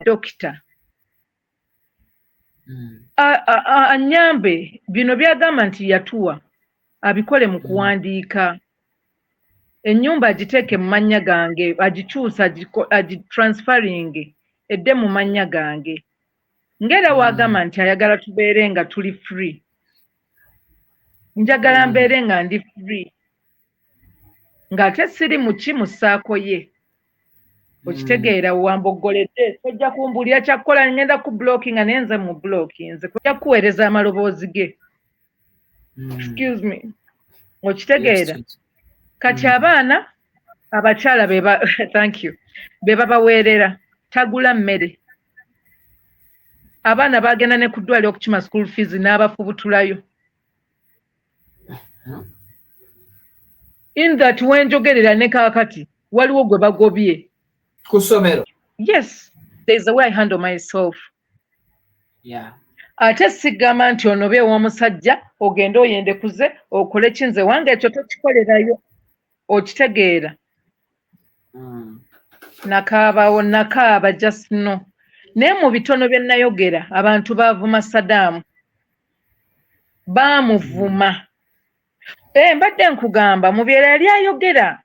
dokita anyambe bino byagamba nti yatuwa abikole mu kuwandiika ennyumba agiteeke mu mannya gange agikyusa agitransferring edde mu mannya gange ngera wagamba nti ayagala tubeere nga tuli free njagala mbeere nga ndi free ng'ate siri mu ki mu ssaako ye okitegeera wamboggoledde tojja kumbulira kyakkola ngenda ku blockinga naye nze mu blocki nze kujja kuweereza amaloboozi ge excuse me okitegeera kati abaana abakyala thank you be babaweerera tagula mmere abaana bagenda ne ku ddwaliro okukima school fees n'abafubutulayo in that wenjogerera ne kaakati waliwo gwe bagobye ku ssomero. Yes, there's a way I handle myself. Yeah. Ate sigamba nti ono be w'omusajja ogenda oyendekuze okole kinze wange ekyo tokikolerayo okitegeera. Nakaaba just no. Naye mu bitono bye nayogera abantu baavuma Saddam baamuvuma. Mbadde nkugamba Mubyala yali ayogera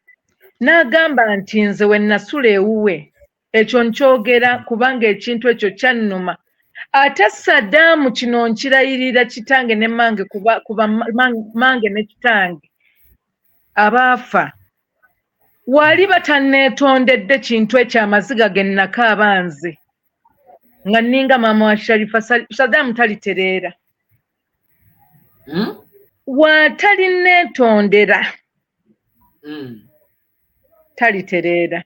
n'agamba nti nze we nasula ewuwe ekyo nkyogera kubanga ekintu ekyo kyannuma ate Saddam kino nkirayirira kitange ne mange kuba mange ne kitange abaafa wali batanneetondedde kintu ekyo amaziga ge nnakaaba nze nga nninga maama wa Sharifa Saddam talitereera watalinneetondera talitereera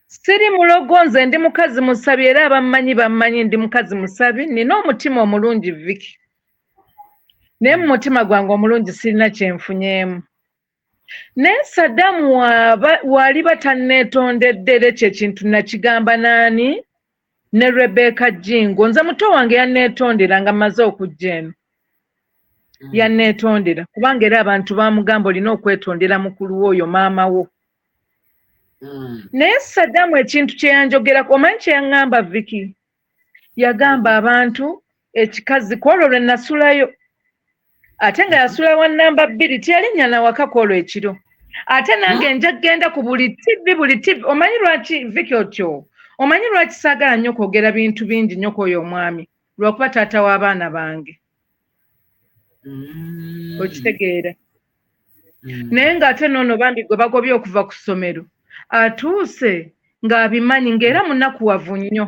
siri mulogo nze ndi mukazi musabi era bammanyi ndi mukazi musabi nina omutima omulungi Viki naye mu mutima gwange omulungi sirina kyenfunyeemu naye Saddam wali batanneetondedde ekyo ekintu nakigamba naani ne Rebecca Jingo nze muto wange yanneetondera nga mmaze okujja eno yanneetondera kubanga era abantu bamugamba olina okwetondera mukulu w'oyo maama wo naye Saddam ekintu kye yanjogerako omanyi kye yaŋŋamba Viki yagamba abantu ekikazi kwolwo lwe nasulayo ate nga yasula wa Namba 2 teyalinnya na waka kwolwo ekiro ate nange nja genda ku buli TV omanyi lwaki Viki otyo omanyi lwaki saagala nnyo kwogera bintu bingi nnyo kw'oyo omwami lwakuba taata w'abaana bange okitegeera naye ng'ate noono bambi gwe bagobye okuva ku ssomero atuuse ng'abimanyi ng'era munakuwavu nnyo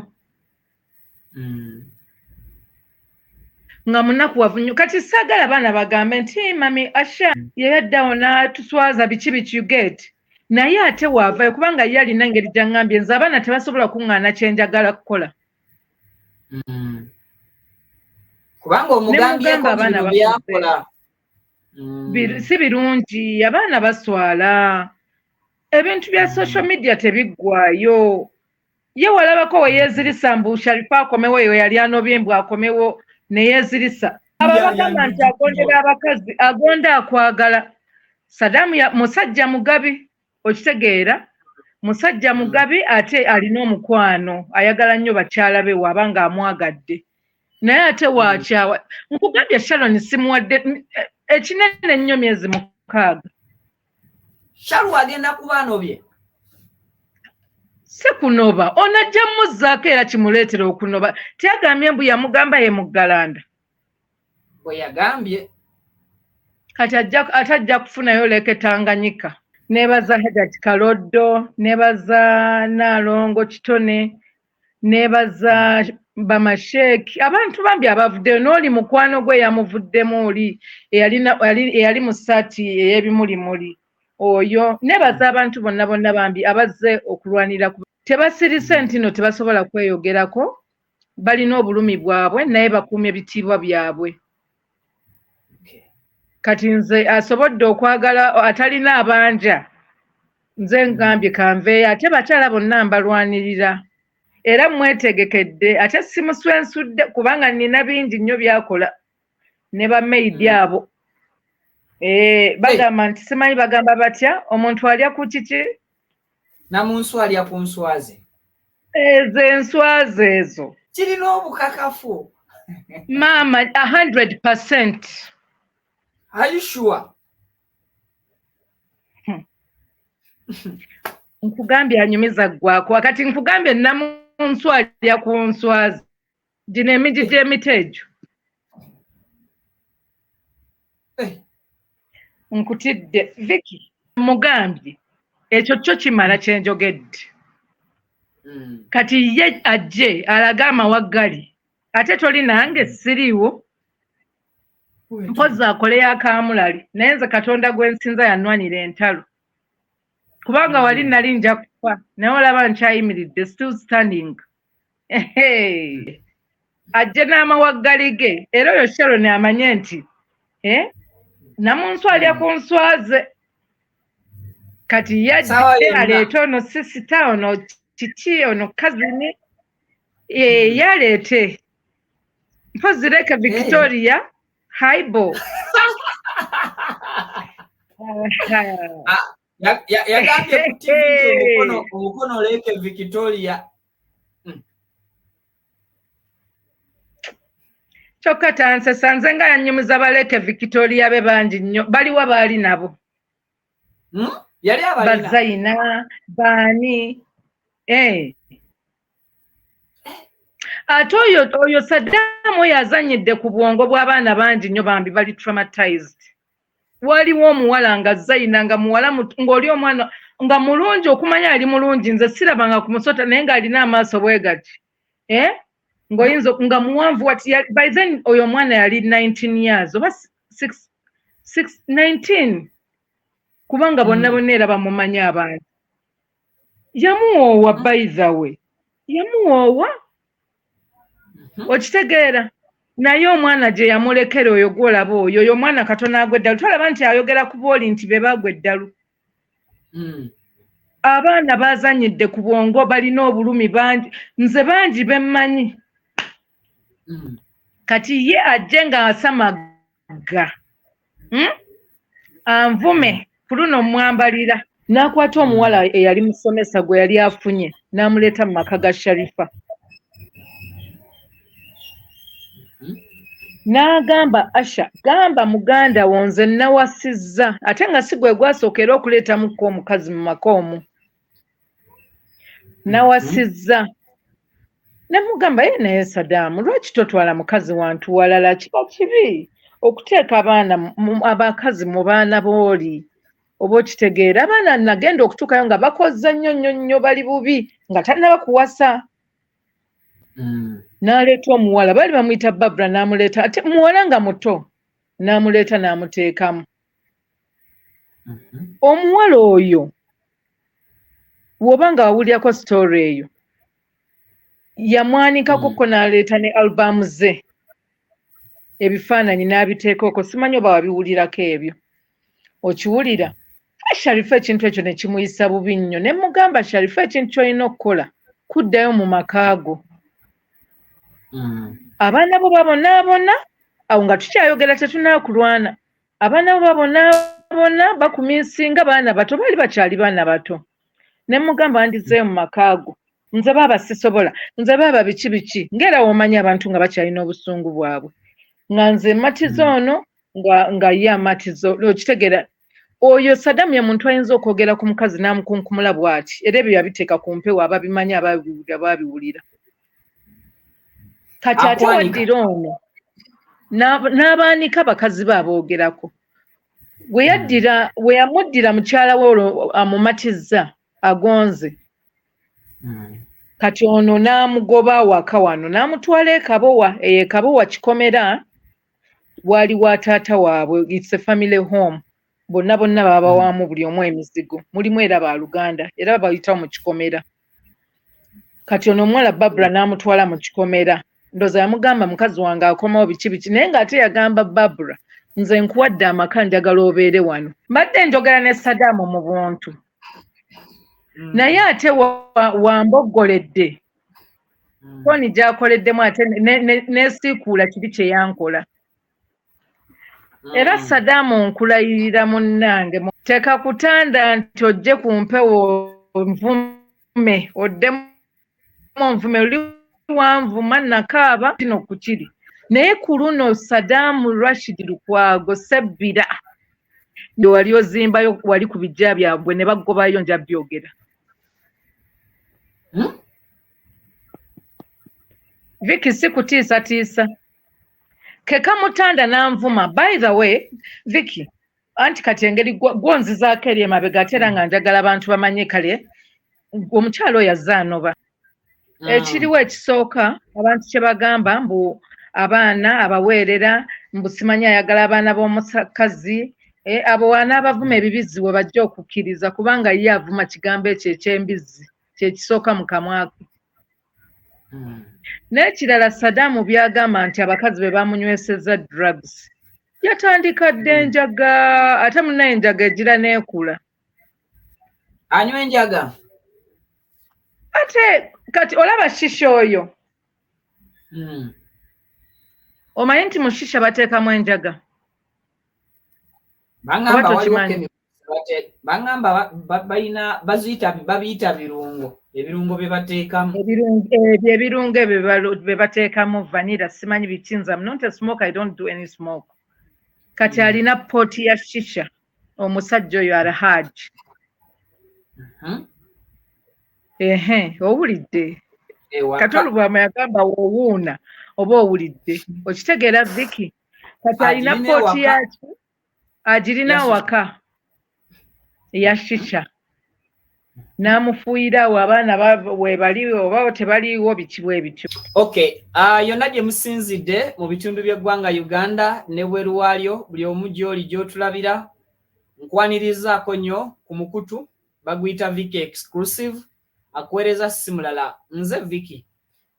nga munakuwavu nnyo kati saagala abaana bagambe nti mami Asha yeyaddawo n'atuswaza biki you get naye ate waavayo kubanga ye alina engeri gy'aŋŋambye nze abaana tebasobola kuŋŋaana kye njagala kukola kubanga omugambyeko bino byakola si birungi abaana baswala ebintu bya social media tebiggwayo ye walabako we yeezirisa mbu Sharifa akomewo eyo yali anobyembwa akomewo ne yeezirisa ababagamba nti agondera abakazi agonda akwagala Saddam musajja mugabi okitegeera musajja mugabi ate alina omukwano ayagala nnyo bakyala be wabanga amwagadde naye ate wakyawa nkugambye Sharon simuwadde ekinene nnyo myezi 6 Sharu agenda ku baano bye si kunoba onajja muzzaako era kimuleetera okunoba tyagambye mbu yamugamba ye muggalanda bwe yagambye kati atajja kufunayo leke Tanganyika nebaza Hedat Kaloddo nebaza Nalongo Kitone nebaza Bamasheeki abantu bambi abavuddeyo n'oli mukwano gwe yamuvuddemu oli eyali mu ssaati ey'ebimulimuli oyo nebaza abantu bonna bambi abazze okulwanira tebasirise ntino tebasobola kweyogerako balina obulumi bwabwe naye bakuumye ebitiibwa byabwe kati nze asobodde okwagala atalina abanja nze ngambye kanveeyo ate bakyala bonna mbalwanirira era mwetegekedde ate simuswensudde kubanga nina bingi nnyo byakola ne bamaidi abo bagamba nti simanyi bagamba batya omuntu alya ku kiki namunswa lya ku nswaze ezo enswazi ezo kirina obukakafu maama 100%. Are you sure? Nkugambye anyumiza gwako wakati nkugambye namunswa lya ku nswazi gino emigi gy'emitejo nkutidde Vicky mugambye ekyo kyo kimala kyenjogedde kati ye ajje alage amawaggali ate toli nange siriiwo mpozi akole yakamulali naye nze Katonda gwe nsinza yanwanira entalo kubanga wali nali nja kufa naye olaba nkyayimiridde still standing. Ajje n'amawaggali ge era oyo Sharon amanye nti namunswa alya ku nswaze kati yajje aleete ono sisita ono kiki ono kazini yaleete mpozi leke Victoria haibo yagambye ku TV omukono leke Victoria kyokka tansesa nze nga yanyumiza baleke Victoria be bangi nnyo baliwa baali nabo yali abalina bazayina baani ate oyo Saddam oyo azanyidde ku bwongo bw'abaana bangi nnyo bambi bali traumatized. Waliwo omuwala nga Zayina nga muwala ng'oli omwana nga mulungi okumanya ali mulungi nze sirabanga ku musota naye ng'alina amaaso bwe gati ng'oyinza nga muwanvu wati by then oyo omwana yali 19 years oba 19 kubanga bonna era bamumanyi abantu yamuwoowa by the way yamuwoowa okitegeera naye omwana gye yamulekera oyo gwolaba oyo omwana katono agwa eddalu tolaba nti ayogera ku booli nti be bagwa eddalu abaana bazanyidde ku bwongo balina obulumi bangi nze bangi bemmanyi kati ye ajje ng'asamaga anvume ku luno mwambalira n'akwata omuwala eyali musomesa gwe yali afunye n'amuleeta mu maka ga Sharifa n'agamba Asha gamba muganda wo nze nawasizza ate nga si gwe gwasookera okuleetamuko omukazi mu maka omwo nawasizza ne mugamba ye naye Saddam lwaki totwala mukazi wantu walala kiba kibi okuteeka abaana abakazi mu baana booli oba okitegeera abaana nagenda okutuukayo nga bakozza nnyo bali bubi nga tannaba kuwasa n'aleeta omuwala baali bamuyita Babra n'amuleeta ate muwala nga muto n'amuleeta n'amuteekamu omuwala oyo w'oba nga wawulyako story eyo yamwanikako n'aleeta ne albamu ze ebifaananyi n'abiteekako simanyi oba wabiwulirako ebyo okiwulira Sharifa ekintu ekyo ne kimuyisa bubi nnyo ne mugamba Sharifa ekintu ky'olina okukola kuddayo mu makaago abaana bo babonaabona awo nga tukyayogera tetunaakulwana abaana bo babonaabona bakuminsinga baana bato baali bakyali baana bato ne mugamba ndizeeyo mu makaago nze baaba sisobola nze baaba biki ng'era w'omanyi abantu nga bakyalina obusungu bwabwe nga nze matizo ono nga ye amatizo okitegeera oyo Saddam ye muntu ayinza okwogera ku mukazi n'amukunkumula bw'ati era ebyo yabiteeka ku mpewo ababimanyi ababiwulira kati ate waddira ono n'abaanika bakazi be aboogerako we yamuddira mukyala we olwo amumatizza agonze kati ono n'amugoba awaka wano n'amutwala ekabowa ekabowa kikomera waliwo taata waabwe it's a family home bonna baba waamu buli omu emizigo mulimu era baaluganda era bayitawo mu kikomera kati ono omuwala Babra n'amutwala mu kikomera ndoza yamugamba mukazi wange akomawo biki naye ng'ate yagamba Babra nze nkuwadde amaka njagala obeere wano mbadde njogera ne Saddam mu buntu naye ate wamboggoledde koni gy'akoleddemu ate neesiikuula kibi kye yankola era Saddam nkulayirira munnange teeka kutanda nti ojje ku mpewo nvume oddemu nvume oli wanvuma nakaaba kino kukiri naye ku luno Saddam Rashid Lukwago sebbira ndio wali ozimbayo wali ku bijja byabwe ne bagobayo nja byogera Vicky si kutiisa keka mutanda nanvuma by the way Vicky anti kati engeri gwonzizaako eri emabega ate era nga njagala abantu bamanye kale omukyalo yazaanoba ekiriwo ekisooka abantu kye bagamba mbu abaana abaweerera mbu simanyi ayagala abaana b'omukazi abo wanaabavuma ebibizi we bajja okukkiriza kubanga ye avuma kigambo ekyo eky'embizzi kyekisooka mu kamwake n'ekirala Saddam byagamba nti abakazi be bamunyweseza drugs yatandika dde enjaga ate munaye enjaga egira n'ekula anywa enjaga ate kati olaba shisha oyo omanyi nti mu shisha bateekamu enjaga bangamba balina babiyita birungo ebirungo bye bateekamu ebirungo ebyo bye bateekamu vanilla simanyi bikinza I'm not a smoke I don't do any smoke kati alina poti ya shisha omusajja oyo alhaji owulidde katolu bwama yagamba wowuuna oba owulidde okitegeera Vicky kati alina poti yaki agirina waka eya shisha n'amufuuyirawo abaana webaliwo oba tebaliwo biki bwe bityo yonna gye musinzidde mu bitundu by'eggwanga Uganda ne bweru waalyo buli omu gy'oli gy'otulabira nkwanirizaako nnyo ku mukutu baguyita Vicky exclusive akuweereza si mulala nze Vicky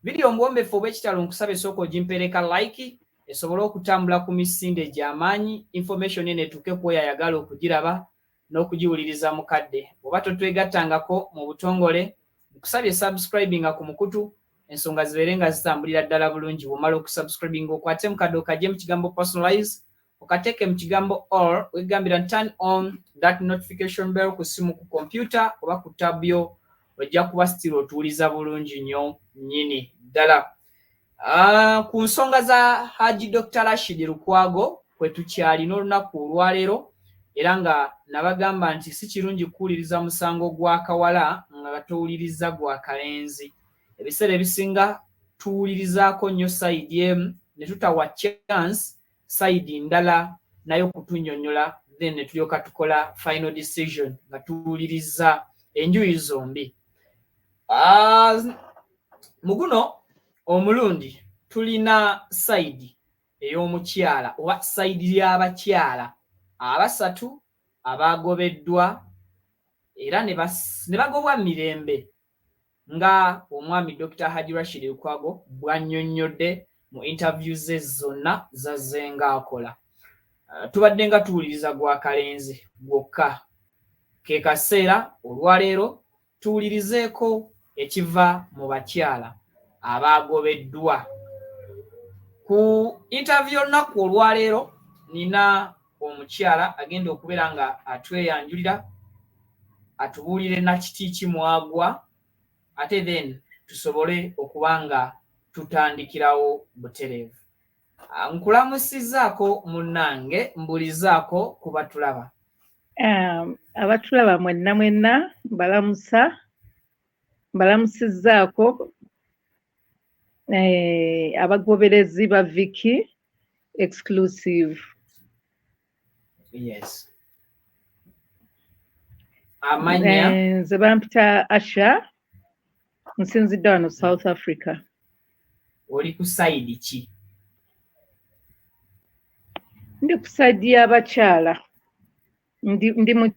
vidiyo omuwombefu obw'ekitalo nkusaba esooka ogimpereka like esobole okutambula ku misinde gy'amaanyi information eno etuuke ku oyo ayagala okugiraba n'okugiwuliriza mukadde oba totwegattangako mu butongole nkusabye subscribinga ku mukutu ensonga zibeere nga zitambulira ddala bulungi bw'omala okusubscribinga okwate mukadde okajje mu kigambo personalize okateeke mu kigambo all wegambira turn on that notification bell ku simu ku computer oba ku tab yo ojja kuba still otuuliza bulungi nnyo nnyini ddala ku nsonga za Haji Dr. Rashid Lukwago kwe tukyalina olunaku olwaleero era nga nabagamba nti si kirungi kuwuliriza musango gwa kawala nga towuliriza gwa kalenzi ebiseera ebisinga tuwulirizaako nnyo sayidi emu ne tutawa chance sayidi ndala naye okutunnyonnyola then ne tulyoka tukola final decision nga tuwuliriza enjuyi zombi mu guno omulundi tulina sayidi ey'omukyala oba sayidi y'abakyala abasatu abagobeddwa era ne bagobwa mirembe nga omwami Dr. Haji Rashid Lukwago bw'annyonnyodde mu interview ze zonna zazze ng'akola tubadde nga tuwuliriza gwa kalenzi gwokka ke kaseera olwaleero tuwulirizeeko ekiva mu bakyala abagobeddwa ku interview olunaku olwaleero nina omukyala agenda okubeera nga atweyanjulira atubuulire nakiti kimwagwa ate then tusobole okuba nga tutandikirawo butereevu nkulamusizaako munnange mbulizaako ku batulaba abatulaba mwenna mbalamusizzaako abagoberezi ba Vicky exclusive yes amanya nze bampita Asha nsinzidde wano South Africa oli ku sayidi ki ndi ku sayidi y'abakyala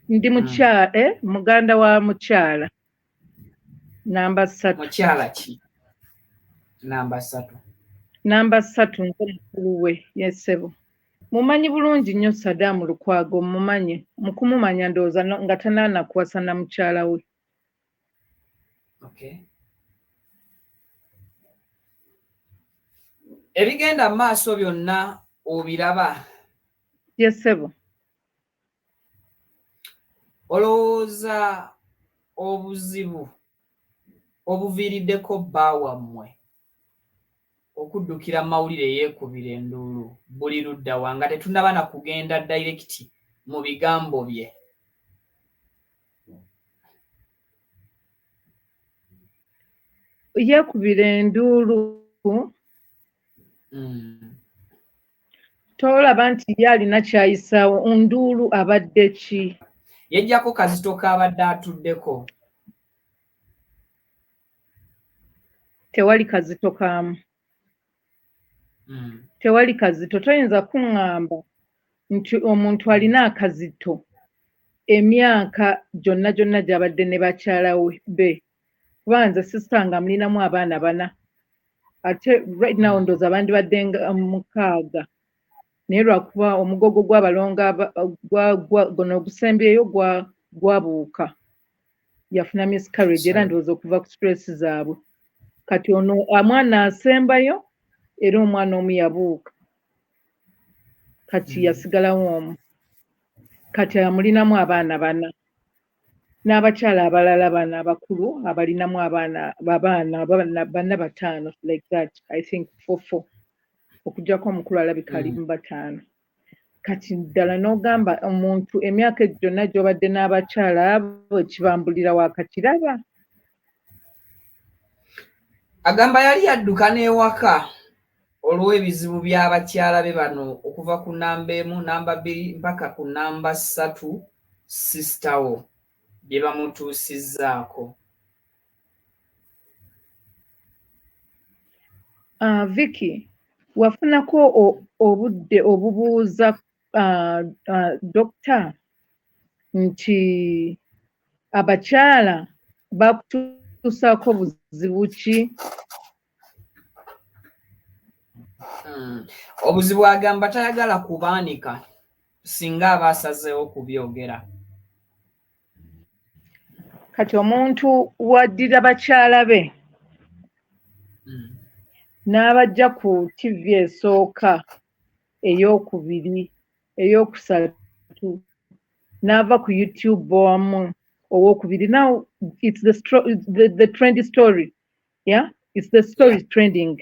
ndi mukyala muganda wa mukyala namba 3 mukyala ki namba 3 nze mukulu we yesebo mumanyi bulungi nnyo Saddam Lukwago mumanyi mukumumanya ndowooza nga tanaanakuwasa na mukyala we ebigenda mu maaso byonna obiraba yesebo olowooza obuzibu obuviiriddeko bba wammwe okuddukira mawulire yeekubira enduulu buli ludda wa nga tetunnaba na kugenda dayirekiti mu bigambo bye? Yeekubira enduulu tolaba nti ye alina kyayisaawo, nduulu abadde ki? Yejjako kazito k'abadde atuddeko. Tewali kazito kaamu. Tewali kazito. Toyinza kuŋŋamba nti omuntu alina akazito emyaka gyonna gy'abadde ne bakyala be. Kuba nze sisitanga mulinamu abaana 4. Ate right now ndowooza bandibadde 6. Naye lwakuba omugogo gw'abalongo guno ogusembyeyo gwabuuka. Yafuna miscarriage era ndowooza okuva ku stress zaabwe. Kati ono omwana asembayo era omwana omu yabuuka. Kati yasigalawo omu. Kati amulinamu abaana 4. N'abakyala abalala 4 abakulu abalinamu abaana 5 like that. I think 4. Okujjako omukulu alabika ali mu 5. Kati ddala n'ogamba omuntu emyaka gyonna gy'obadde n'abakyala abo ekibambulira waakakiraba. Agamba yali yadduka n'ewaka olw'ebizibu by'abakyala be bano okuva ku Namba 1, Namba 2 mpaka ku Namba 3 sisitawo bye bamutuusizzaako. Vicky, wafunako obudde obubuuza dokita nti abakyala bakutuusaako buzibu ki? Obuzibu agamba tayagala kubaanika singa aba asazeewo kubyogera. Kati omuntu waddira bakyala be n'abajja ku TV esooka, ey'okubiri, ey'okusatu, n'ava ku YouTube wamu owookubiri. Now it's the trendy story. Yeah? It's the story trending.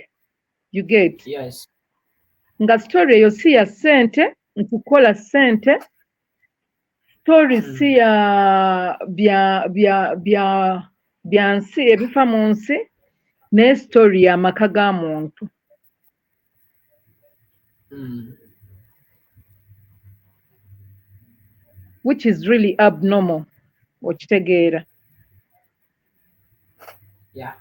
You get? Yes. Nga story eyo si ya ssente, nkukola ssente. Story si ya bya nsi ebifa mu nsi, naye story ya maka ga muntu. Which is really abnormal. Okitegeera. Yeah.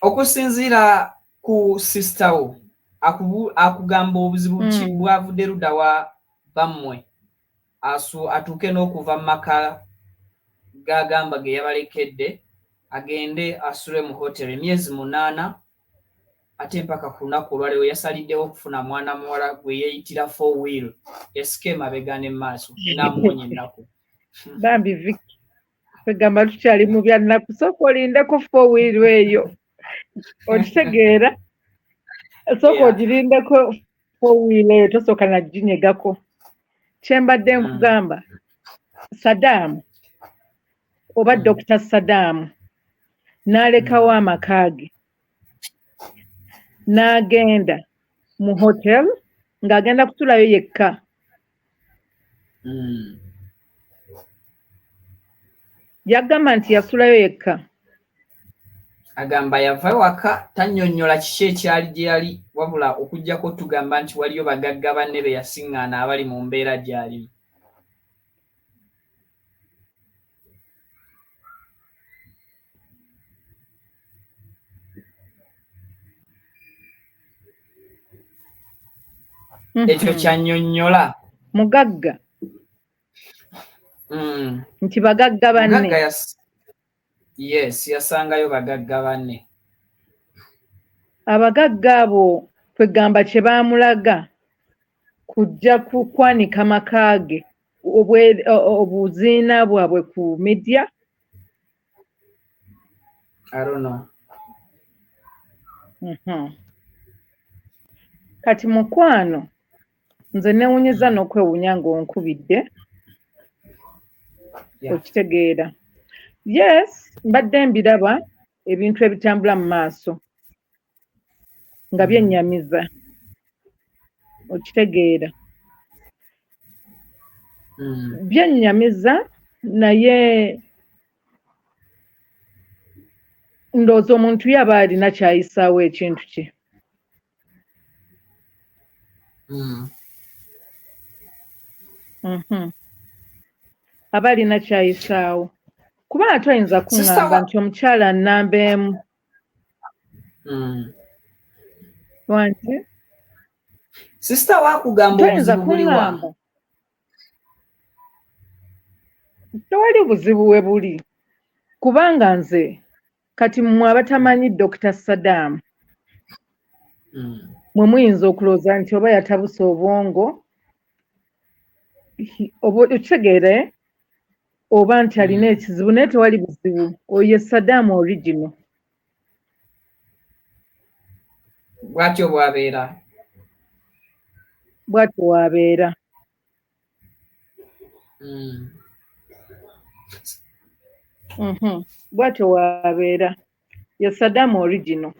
Okusinziira ku sister wo akugamba obuzibu ki bwavudde ludda wa bammwe atuuke n'okuva mu maka g'agamba ge yabalekedde agende asule mu hoteri emyezi 8 ate mpaka ku lunaku olwaleero yasaliddewo okufuna mwana muwala gwe yeeyitira 4 wheel esika emabega ne maaso n'amuwonya ennaku. Bambi Vicky, kwegamba tukyali mu bya nnaku, sooka olindeko 4 wheel eyo. Okitegeera? Sooka ogirindeko 4 wheel eyo, tosooka na ginyegako. Kyembadde nkugamba, Saddam oba Dr. Saddam n'alekawo amaka ge n'agenda mu hotel ng'agenda kusulayo yekka. Yagamba nti yasulayo yekka. Agamba yava ewaka tannyonnyola kiki ekyali gye yali wabula okuggyako tugamba nti waliyo bagagga banne be yasiŋŋaana abali mu mbeera gy'alimu. Ekyo kyannyonnyola. Mugagga. Nti bagagga banne. Yes, yasangayo bagagga banne. Abagagga abo kwegamba kye baamulaga kujja kukwanika maka ge obuziina bwabwe ku media. I don't know. Kati mukwano nze neewunyeza n'okwewuunya ng'onkubidde okitegeera. Yes, mbadde mbiraba ebintu ebitambula mu maaso nga byennyamiza, okitegeera. Byennyamiza naye ndowooza omuntu ye aba alina kyayisaawo ekintu kye. Aba alina kyayisaawo kubanga toyinza kuŋŋamba nti omukyala nnamba emu wanti sisita wakugamba obuzibu buliwa? Tewali buzibu we buli kubanga nze kati mmwe abatamanyi Dr. Saddam mwe muyinza okulowooza nti oba yatabuse obwongo okitegeere oba nti alina ekizibu, naye tewali buzibu. Oyo ye Saddam original. Bwatyo bwabeera. Bwatyo wabeera. Bwatyo wabeera. Ye Saddam original.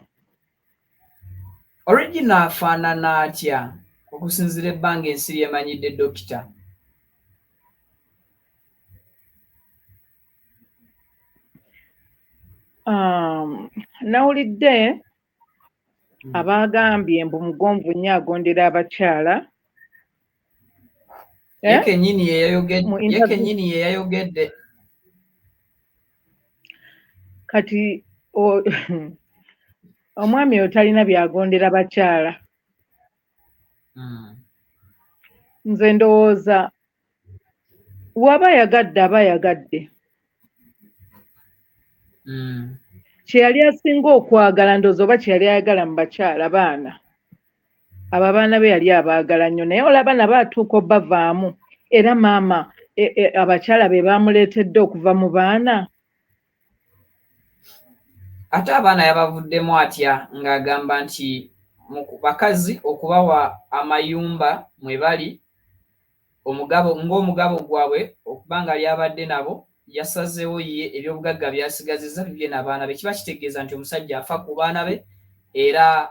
Original afaanana atya okusinziira ebbanga ensi lyemanyidde dokita? Nawulidde abaagambye mbu mugonvu nnyo agondera abakyala. Ye kennyini ye yayogedde. Kati omwami oyo talina byagondera bakyala. Nze ndowooza waba yagadde aba yagadde. Kye yali asinga okwagala ndowooza oba kye yali ayagala mu bakyala baana. Abo abaana be yali abaagala nnyo naye olaba nabo atuuka obbavaamu era maama abakyala be baamuleetedde okuva mu baana. Ate abaana yabavuddemu atya ng'agamba nti bakazi okubawa amayumba mwe bali ng'omugabo gwabwe okuba nga lyabadde nabo yasazeewo ye ebyobugagga byasigazizza bibye n'abaana be. Kiba kitegeeza nti omusajja afa ku baana be era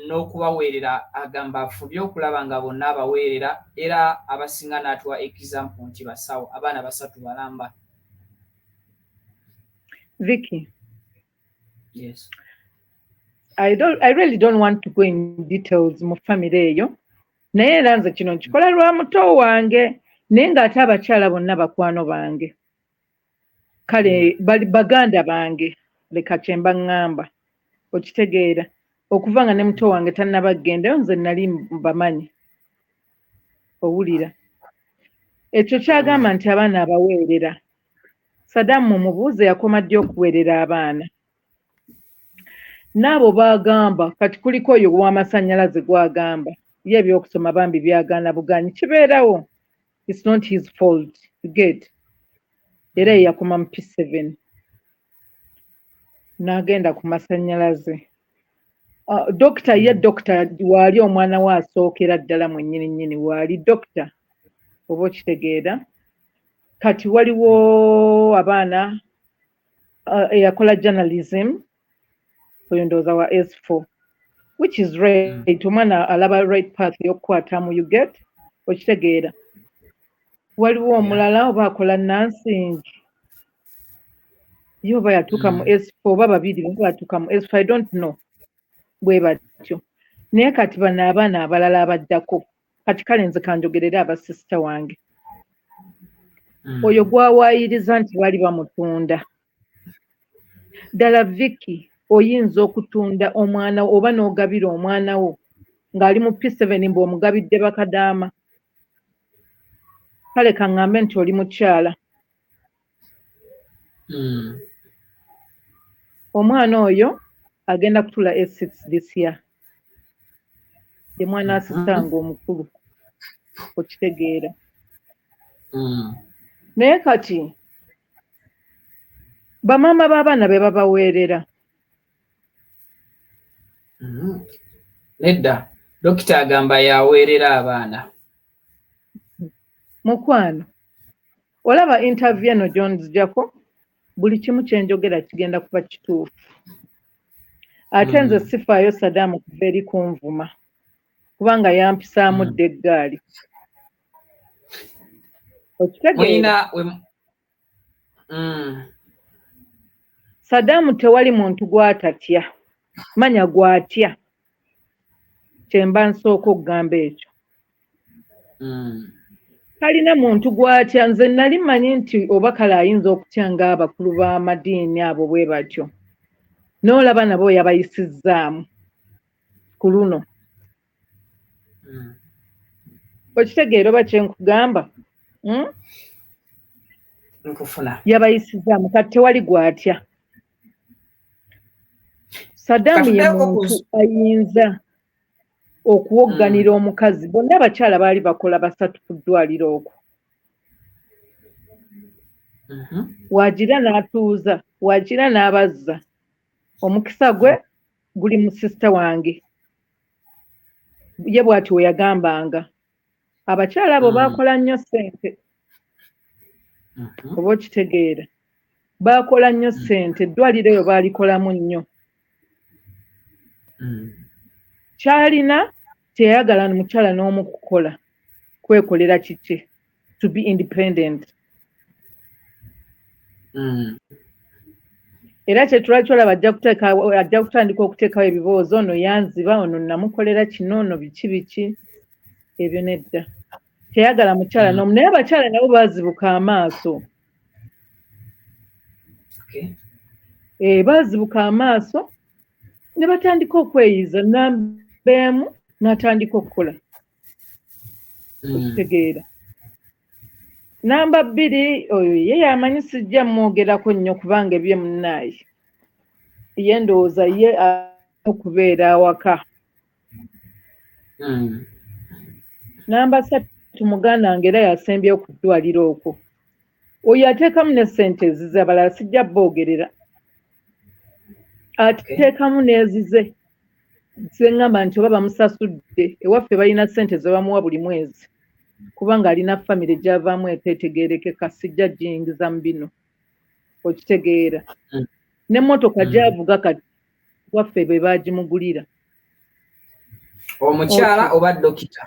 n'okubaweerera agamba afubye okulaba nga bonna abaweerera era abasinga n'atuwa example nti basawo abaana 3 balamba. Vicky. Yes. I really don't want to go in details mu family eyo. Naye era nze kino nkikola lwa muto wange naye ng'ate abakyala bonna bakwano bange. Kale bali baganda bange leka kye mbaŋŋamba. Okitegeera okuva nga ne muto wange tannabaggendayo nze nali mbamanyi. Owulira. Ekyo kyagamba nti abaana abaweerera. Saddam mumubuuze yakoma ddi okuweerera abaana. N'abo baagamba kati kuliko oyo w'amasannyalaze gwagamba ye ebyokusoma bambi byagaana buganyi kibeerawo. It's not his fault. You get. Era yakoma mu P7 n'agenda ku masannyalaze. Dokita ye dokita waali omwana we asookera ddala mu nnyini waali dokita oba okitegeera. Kati waliwo abaana eyakola journalism oyo ndowooza wa S4 which is right. Omwana alaba right path y'okukwatamu you get. Okitegeera. Waliwo omulala oba akola nursing yo oba yatuuka mu S4 oba babiri batuuka mu S4 I don't know bwe batyo. Naye kati bano abaana abalala abaddako kati kale nze kanjogerera abasisita wange. Oyo gwawaayiriza nti bali bamutunda. Ddala Vicky oyinza okutunda omwana oba n'ogabira omwana wo ng'ali mu P7 mbw'omugabidde bakadaama. Kale kaŋŋambe nti oli mukyala. Omwana oyo agenda kutula S6 this year. Ye mwana asisanga omukulu. Okitegeera. Naye kati bamaama b'abaana be babaweerera. Nedda dokita agamba yaweerera abaana. Mukwano olaba interview eno gy'onzijako buli kimu kyenjogera kigenda kuba kituufu ate nze sifaayo Saddam kuva eri kunvuma kubanga yampisaamu dda eggaali okitegeera Saddam tewali muntu gwatatya manya gwatya kyemba nsooka okugamba ekyo talina muntu gwatya nze nali manyi nti oba kale ayinza okutya ng'abakulu b'amadiini abo bwe batyo n'olaba nabo yabayisizzaamu ku luno okitegeera oba kyenkugamba yabayisizzaamu kati tewali gwatya Saddam ye muntu ayinza okuwogganira omukazi bonna abakyala baali bakola basatu ku ddwaliro okwo waagira n'atuuza waagira n'abazza omukisa gwe guli mu sisita wange ye bw'ati we yagambanga abakyala abo baakola nnyo ssente oba okitegeera baakola nnyo ssente eddwaliro eyo baalikolamu nnyo kyalina teyayagala mukyala n'omu kukola kwekolera kiki to be independent era kyetulaki olaba ajja kutandika okuteekawo ebibuuzo ono yanziba ono namukolera kino ono biki ebyo nedda teyagala mukyala n'omu naye abakyala nabo baazibuka amaaso baazibuka amaaso ne batandika okweyiza Namba emu n'atandika okukola okitegeera Namba bbiri oyo ye yamanyi sijja mwogerako nnyo kubanga ebye munnaayi ye ndowooza ye okubeera awaka Namba ssatu muganda wange era yasembyeyo ku ddwaliro okwo oyo ateekamu ne ssente ezize abalala sijja boogerera ateekamu n'ezize zeŋŋamba nti oba bamusasudde ewaffe balina ssente ze bamuwa buli mwezi kubanga alina famire gy'avaamu eteetegeerekeka sijja giyingiza mu bino okitegeera n'emmotoka gy'avuga kati waffe be baagimugulira omukyala oba dokita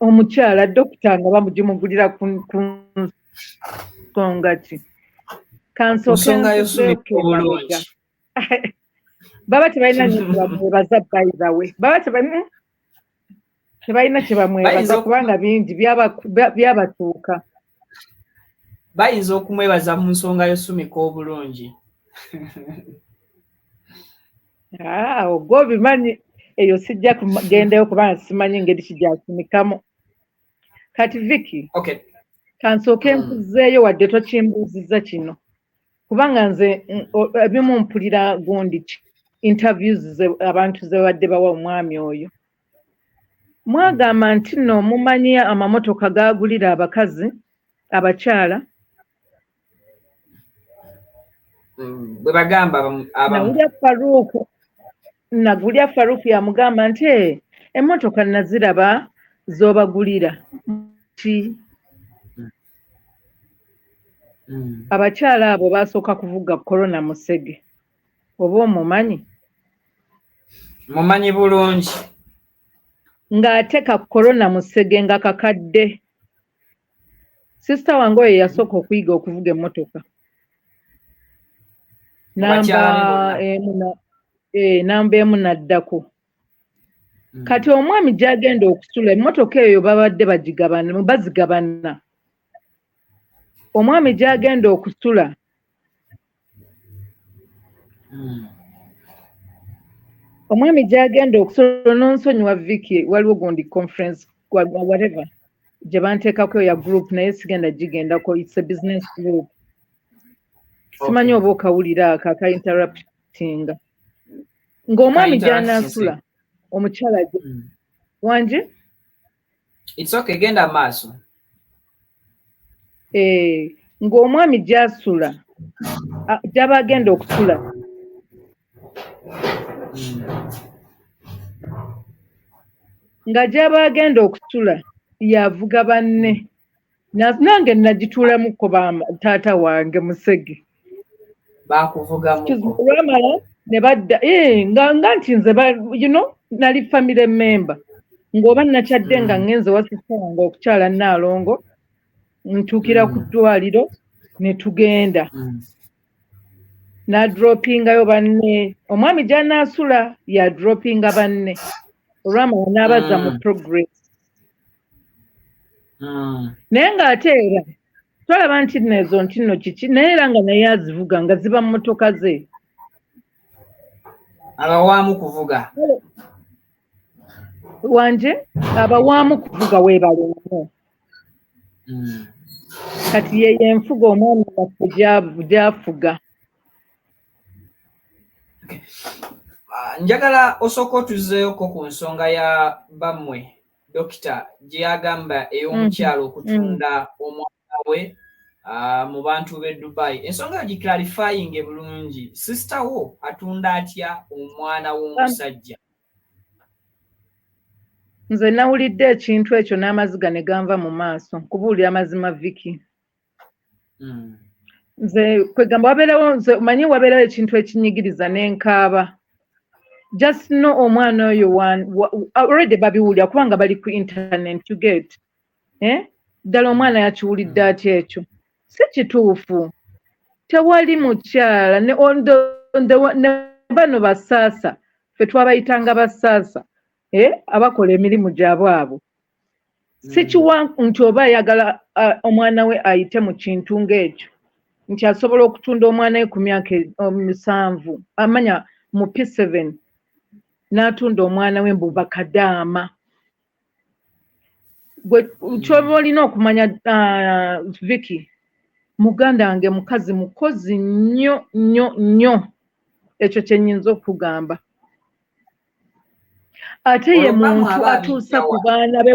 omukyala dokita nga bamugimugulira ku nsonga ki kansooke baba tebalina kyebamwebaza bayizawe baba tebalina kyebamwebaza kubanga bingi byabatuuka bayinza okumwebaza mu nsonga y'osumika obulungi ogwo bimanyi eyo sijja kugendayo kubanga simanyi engeri kigyasumikamu kati Vicky kansooke nkuzeeyo wadde tokimbuuzizza kino kubanga nze ebimu mpulira gundi interviews abantu ze badde bawa omwami oyo mwagamba nti nno mumanyi amamotoka gaagulira abakazi abakyala bwe bagamba nagulya Faruku yamugamba nti emmotoka naziraba z'obagulira ki abakyala abo basooka kuvuga korona musege oba omumanyi mumanyi bulungi ng'ate ka korona musege nga kakadde sisita wange oyo yasooka okuyiga okuvuga emmotoka Namba emu naddako kati omwami gy'agenda okusula emmotoka eyo babadde bazigabana omwami gy'agenda okusula n'onsonyiwa Vicky waliwo gundi conference whatever gye banteekako ya group naye sigenda gigendako it's a business group simanyi oba okawulira aka interruptinga ng'omwami gy'anaasula omukyala wangi it's okay genda maaso ng'omwami gy'asula gy'aba agenda okusula nga gy'aba agenda okusula yavuga banne nange nagituulamuko taata wange Musege bakuvugamuko olwamala ne badda nga nti nze nali family member ng'oba nakyadde nga ngenze wasisanga okukyala Naalongo ntuukira ku ddwaliro ne tugenda n'adropingayo banne omwami gy'anaasula yadropinga banne olwamala n'abaza mu progress naye ng'ate era twalaba nti nezo nti nno kiki naye era nga naye azivuga nga ziba mu mmotoka ze abawaamu kuvuga wanje abawaamu kuvuga weebalemu kati yeye enfuga omwami waffe gy'afuga. Njagala osooka otuzeeko ku nsonga ya bammwe dokita gye yagamba ey'omukyalo okutunda omwana we mu bantu b'e Dubai. Ensonga yo giclarifying bulungi. Sister wo atunda atya omwana w'omusajja? Nze nawulidde ekintu ekyo n'amaziga ne ganva mu maaso kubuulira amazima Vicky. Nze kwegamba wabeerawo nze manyi wabeerawo ekintu ekinyigiriza n'enkaaba. Just know omwana oyo already babiwulira kubanga bali ku internet you get. Ddala omwana yakiwulidde atya ekyo. Si kituufu. Tewali mukyala ne bano basaasa ffe twabayitanga basaasa abakola emirimu gyabwe abo. Si kiwa nti oba ayagala omwana we ayite mu kintu ng'ekyo nti asobola okutunda omwana we ku myaka 7 amanya mu P7 n'atunda omwana we mbu bakadaama. Ky'oba olina okumanya Vicky, muganda wange mukazi mukozi nnyo ekyo kye nnyinza okugamba. Ate ye muntu atuusa ku baana be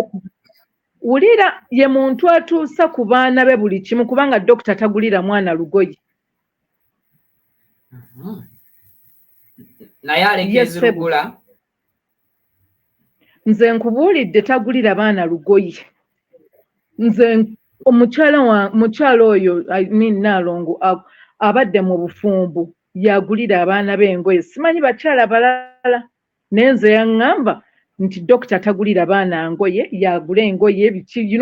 wulira ye muntu atuusa ku baana be buli kimu kubanga dokita tagulira mwana lugoye. Naye alekezi lugula. Nze nkubuulidde tagulira baana lugoye. Nze mukyalo oyo Naalongo abadde mu bufumbu yagulira abaana be engoye. Simanyi bakyala balala naye nze yaŋŋamba nti dokita tagulira baana ngoye yagula engoye biki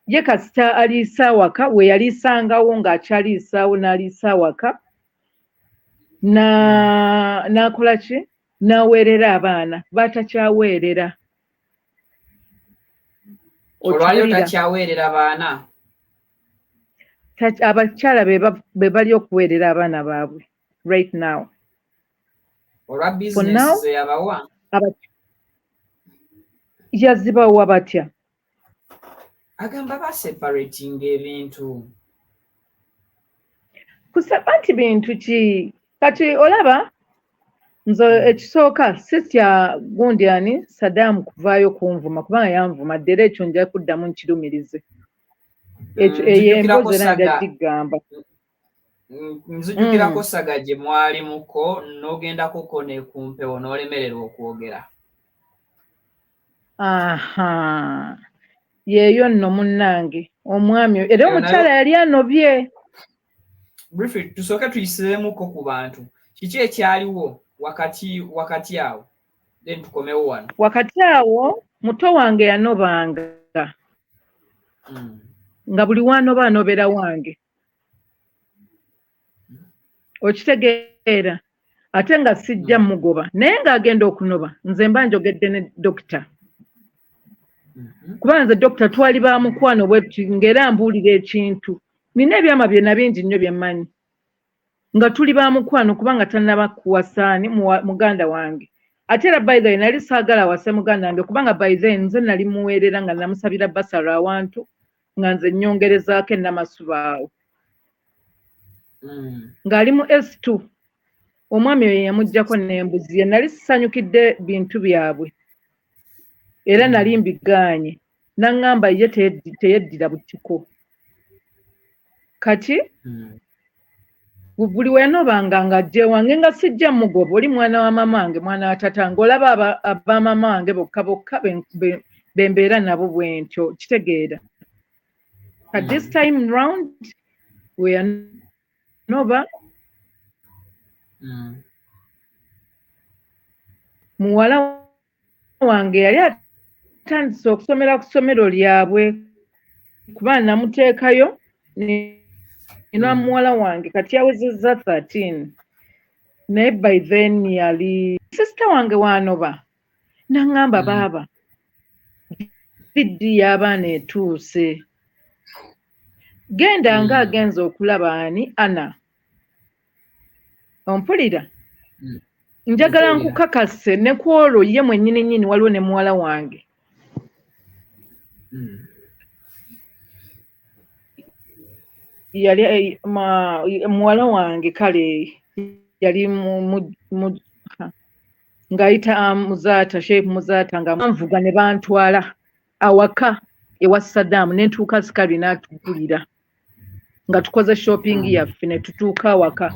ye kasita aliisa awaka we yaliisangawo ng'akyaliisaawo n'aliisa awaka n'akola ki n'aweerera abaana batakyaweerera. Olwaliro takyaweerera baana? Abakyala be bali okuweerera abaana baabwe right now. Olwa bizinesi ze yabawa? Yazibawa batya? Agamba baseparatinga ebintu. Kusaba nti bintu ki? Kati olaba nze ekisooka sitya gundi ani Saddam kuvaayo kunvuma kubanga yanvuma ddera ekyo nja kuddamu nkirumirize. Eyo emboozi era nja gigamba. Nzijukirako saga gye mwali muko n'ogendako ne ku mpewo n'olemererwa okwogera. Aha. Yeeyo nno munnange omwami era omukyala yali anobye. Briefly tusooke tuyisiremuko ku bantu. Kiki ekyaliwo wakati awo? Then tukomewo wano. Wakati awo muto wange yanobanga. Nga buli wanoba anobera wange. Okitegeera ate nga sijja mugoba naye ng'agenda okunoba nze mba njogedde ne dokita. Kubanga nze dokita twali ba mukwano bwe ng'era mbuulira ekintu. Nina ebyama byonna bingi nnyo bye mmanyi. Nga tuli ba mukwano kubanga tannaba kuwasaani muganda wange. Ate era by the way nali saagala wase muganda wange kubanga by the way nze nali muweerera nga namusabira basalo awantu nga nze nnyongerezaako ennamasuba awo. Ng'ali mu S2 omwami oyo yamuggyako n'embuzi ye nali sisanyukidde bintu byabwe era nali mbigaanye n'aŋŋamba ye teyeddira butiko. Kati buli wenobanga nga ajje wange nga sijja mugoba oli mwana wa mamange mwana wa tatange olaba aba mamange bokka bembeera nabo bwentyo kitegeera. At this time round we are Noba muwala wange yali atandise okusomera ku ssomero lyabwe kuba namuteekayo nina muwala wange kati yawezezza 13 naye by then yali sister wange wanoba naŋŋamba baaba viddi y'abaana etuuse genda nga agenza okulaba ani Ana ompulira njagala nkukakase ne ku olwo ye mwennyini nnyini waliwo ne muwala wange yali muwala wange kale yali ng'ayita muzaata Sheikh Muzaata nga manvuga ne bantwala awaka ewa Saddam ne ntuuka sikali n'atugulira nga tukoze shopping yaffe ne tutuuka awaka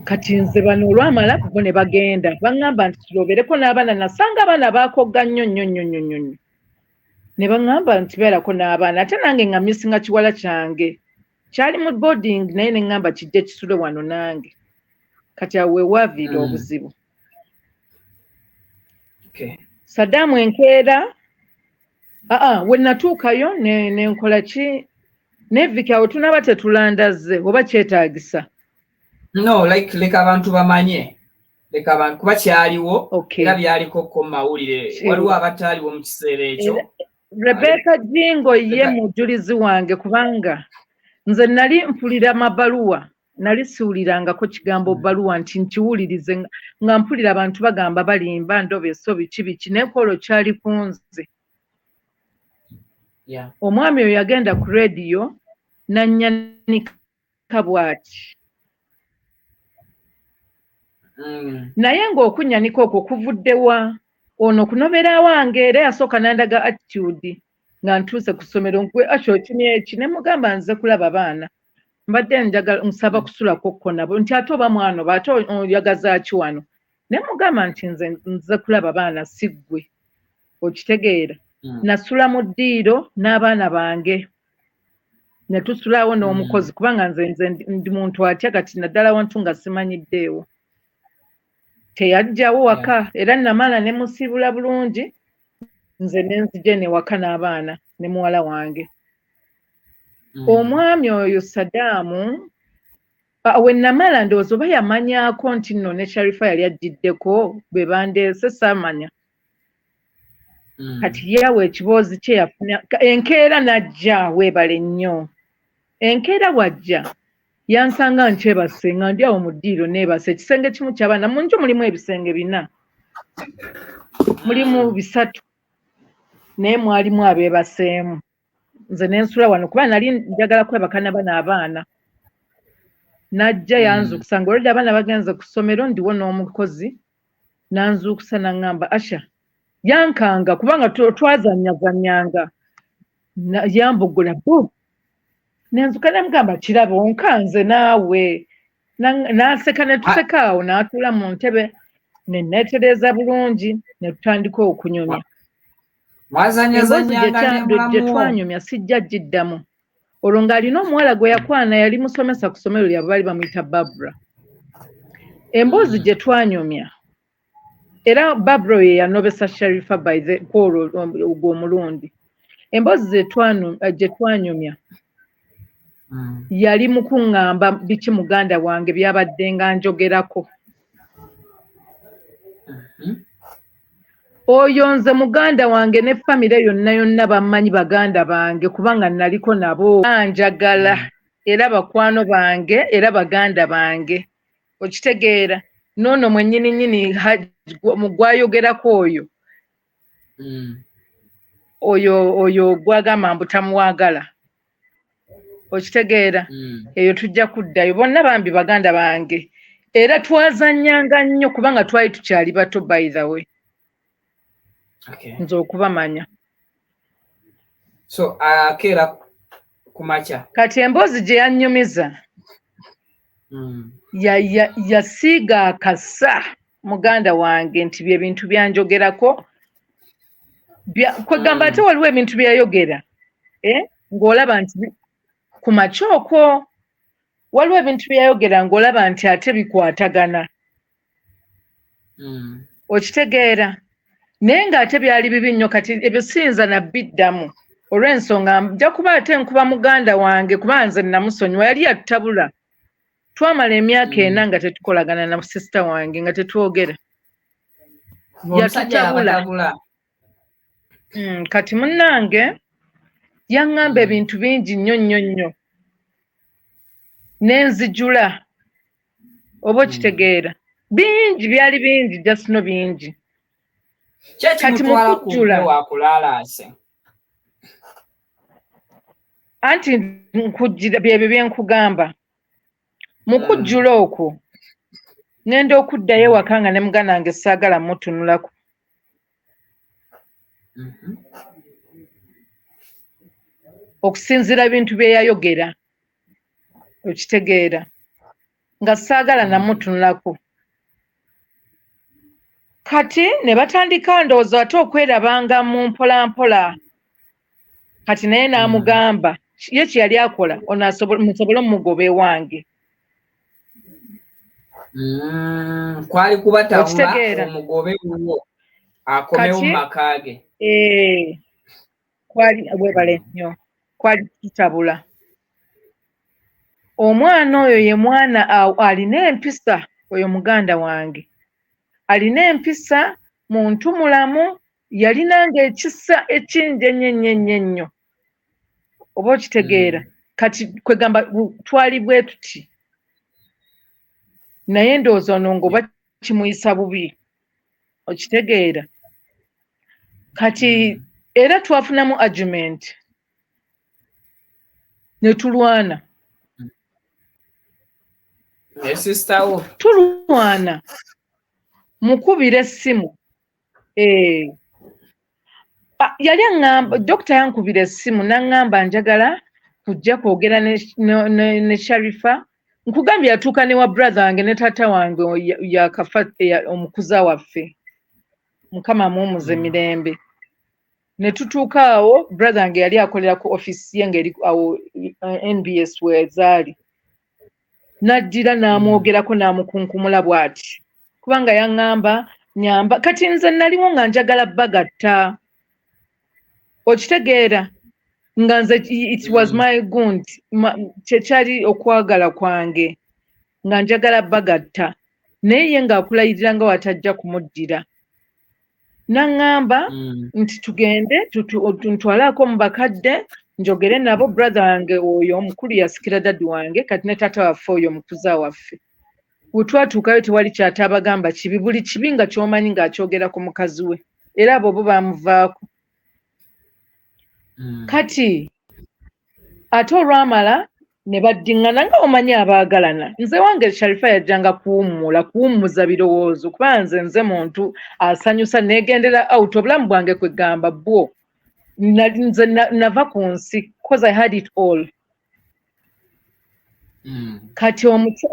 kati nze bano olwamala bo ne bagenda baŋŋamba nti tulobereko n'abaana nasanga abaana baakogga nnyo ne baŋŋamba nti beerako n'abaana ate nange nga misinga kiwala kyange kyali mu boarding naye ne ŋŋamba kijje kisule wano nange kati awo weewaaviira obuzibu. Saddam enkeera we natuukayo ne nkola ki neviki awo tunaba tetulandaze oba kyetaagisa no like leka abantu bamanye leka abantu kuba kyaliwo era byaliko ko mawulire waliwo abataaliwo mu kiseera ekyo. Rebecca Jingo ye mujulizi wange kubanga nze nali mpulira amabaluwa nali siwulirangako kigambo baluwa nti nkiwulirize nga mpulira abantu bagamba balimba ndobe so biki nekolo kyali kunze. Omwami oyo yagenda ku radio nanyanika bw'ati naye ng'okunyanika okwo kuvuddewa ono kunobera wange era yasooka nandaga attitude nga ntuuse ku ssomero nkwe akyo eki ne mugamba nze kulaba baana mbadde njagala nsaba kusulako nabo nti ate oba mwana oba ate oyagaza ki wano ne mugamba nti nze kulaba baana si ggwe okitegeera. Nasula mu ddiiro n'abaana bange ne tusulawo n'omukozi kubanga nze ndi muntu atya kati naddala wantu nga simanyiddeewo teyajjawo waka era namala ne musiibula bulungi nze ne nzije ne waka n'abaana ne muwala wange. Omwami oyo Saddam we namala ndowooza oba yamanyaako nti nno ne Sharifa yali ajjiddeko bwe bandeese saamanya kati yawe ekiboozi kye yafuna enkeera najja weebale nnyo enkeera wajja yansanga nkyebase nga ndi awo mu ddiiro neebase ekisenge kimu ky'abaana mu nju mulimu ebisenge 4 mulimu 3 naye mwalimu abeebaseemu nze nensula wano kuba nali njagala kwebaka n'abaana najja yanzuukusa nga olwedde abaana bagenze ku ssomero ndiwo n'omukozi nanzuukusa naŋŋamba Asha yankanga kubanga twazanyazanyanga yambugula bu nenzuka namugamba kiraba onkanze naawe n'aseka ne tuseka awo n'atuula mu ntebe ne neetereeza bulungi ne tutandika okunyumya. Gye twanyumya sijja giddamu olwo ng'alina omuwala gwe yakwana yali musomesa ku ssomero lyabwe baali bamuyita Barbara. Emboozi gye twanyumya era Barbara ye yanobesa Sharifa by the Paul ogw'omulundi. Emboozi gye twanyumya yali mu kuŋŋamba biki muganda wange byabadde nga njogerako. Oyo nze muganda wange ne famire yonna bammanyi baganda bange kubanga naliko nabo njagala era bakwano bange era baganda bange okitegeera. Noono mwennyini nnyini mugwayogerako oyo gwagamba mbu tamuwagala okitegeera. Eyo tujja kuddayo bonna bambi baganda bange era twazannyanga nnyo kubanga twali tukyali bato by the way. Nze okubamanya so keera kumakya kati emboozi gye yannyumiza yasiiga akasa muganda wange nti bye bintu byanjogerako kwegamba ate waliwo ebintu byayogera ng'olaba nti ku makyoko waliwo ebintu byayogera ng'olaba nti ate bikwatagana okitegeera naye ng'ate byali bibi nnyo kati ebyo siyinza nabbiddamu olw'ensonga nja kuba ate nkuba muganda wange kuba nze namusonyiwa yali yattabula twamala emyaka ena nga tetukolagana na sisita wange nga tetwogera yatutabula kati munnange yaŋŋamba ebintu bingi nnyo nnyo nnyo n'enzijula oba okitegeera bingi byali bingi jasino bingi kati mukujjula anti nkujjira byebyo bye nkugamba mu kujjula okwo ngenda okuddayo ewaka nga ne muganda wange saagala mutunulako okusinziira ebintu bye yayogera okitegeera nga saagala namutunulako kati ne batandika ndowooza ate okwerabanga mu mpolampola kati naye n'amugamba ye kye yali akola musobole omugoba ewange kwali kubatabula omugobe wuwo akomewo mu maka ge kwali bwebale nnyo kwali tutabula omwana oyo ye mwana alina empisa oyo muganda wange alina empisa muntu mulamu yalinanga ekisa ekingi ennyo oba okitegeera kati kwegamba twali bwe tuti naye ndowooza ono ng'oba kimuyisa bubi okitegeera kati era twafunamu argument ne tulwana tulwana mukubira essimu yali aŋŋamba dokita yankubira essimu n'aŋŋamba njagala kujja kwogera ne Sharifa nkugambye yatuuka ne wa brother wange ne taata wange yakafa omukuza waffe mukama muwumuze mirembe ne tutuuka awo brother wange yali akolera ku office ye ng'eri awo NBS wezaali n'addira n'amwogerako n'amukunkumula bw'ati kubanga yaŋŋamba nyamba kati nze naliwo nga njagala bagatta okitegeera nga nze it was my gund kyekyali okwagala kwange nga njagala bagatta naye ye ng'akulayirira nga watajja kumuddira n'aŋŋamba nti tugende ntwalaako mu bakadde njogere nabo brother wange oyo omukulu yasikira daddi wange kati ne taata waffe oyo omukuza waffe bwetwatuukayo tewali kyatabagamba kibi buli kibi nga ky'omanyi ng'akyogera ku mukazi we era abo bo bamuvaako kati ate olwamala ne baddiŋŋana nga omanyi abaagalana nze wange Sharifa yajjanga kuwummuza birowoozo kuba nze muntu asanyusa neegendera out obulamu bwange kwegamba bwo nze nava ku nsi because I had it all kati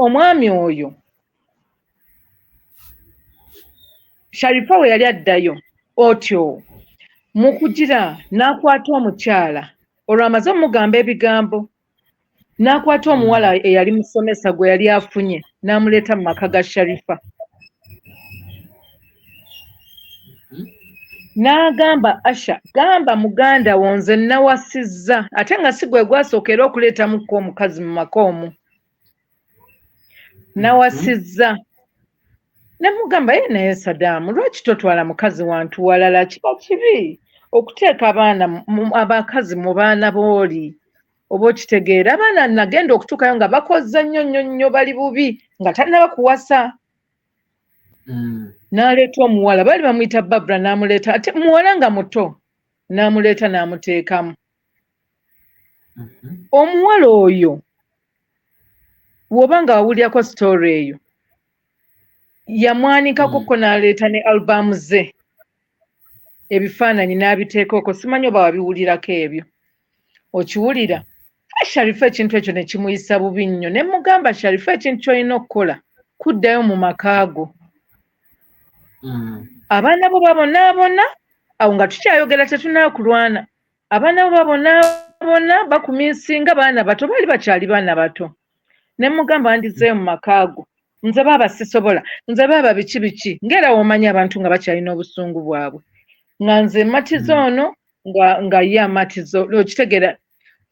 omwami oyo Sharifa we yali addayo otyo mu kugira n'akwata omukyala olwo amaze omugamba ebigambo n'akwata omuwala eyali musomesa gwe yali afunye n'amuleeta mu maka ga Sharifa n'agamba Asha gamba muganda wo nze nawasizza ate nga si gwe gwasookera okuleetamuko omukazi mu maka omwo nawasizza nemugamba ye naye Sadaamu lwaki totwala mukazi wantu walala kiba kibi okuteeka abakazi mu baana booli oba okitegeera abaana nagenda okutuukayo nga bakozza nnyo bali bubi nga tannaba kuwasa n'aleeta omuwala baali bamuyita Babra n'amuleeta ate muwala nga muto n'amuleeta n'amuteekamu omuwala oyo woba nga wawulyako sitoori eyo yamwanikakoko n'aleeta ne albamu ze ebifaananyi n'abiteekako simanyi oba wabiwulirako ebyo okiwulira Sharifa ekintu ekyo ne kimuyisa bubi nnyo ne mugamba Sharifa ekintu ky'olina okukola kuddayo mu makaago abaana bo babonaabona awo nga tukyayogera tetunaakulwana abaana babona bakuminsinga baana bato baali bakyali baana bato ne mugamba ndizeeyo mu makaago nze baaba sisobola nze baaba biki ngera womanyi abantu nga bakyalina obusungu bwabwe nga nze matizo ono nga ye amatizo okitegeera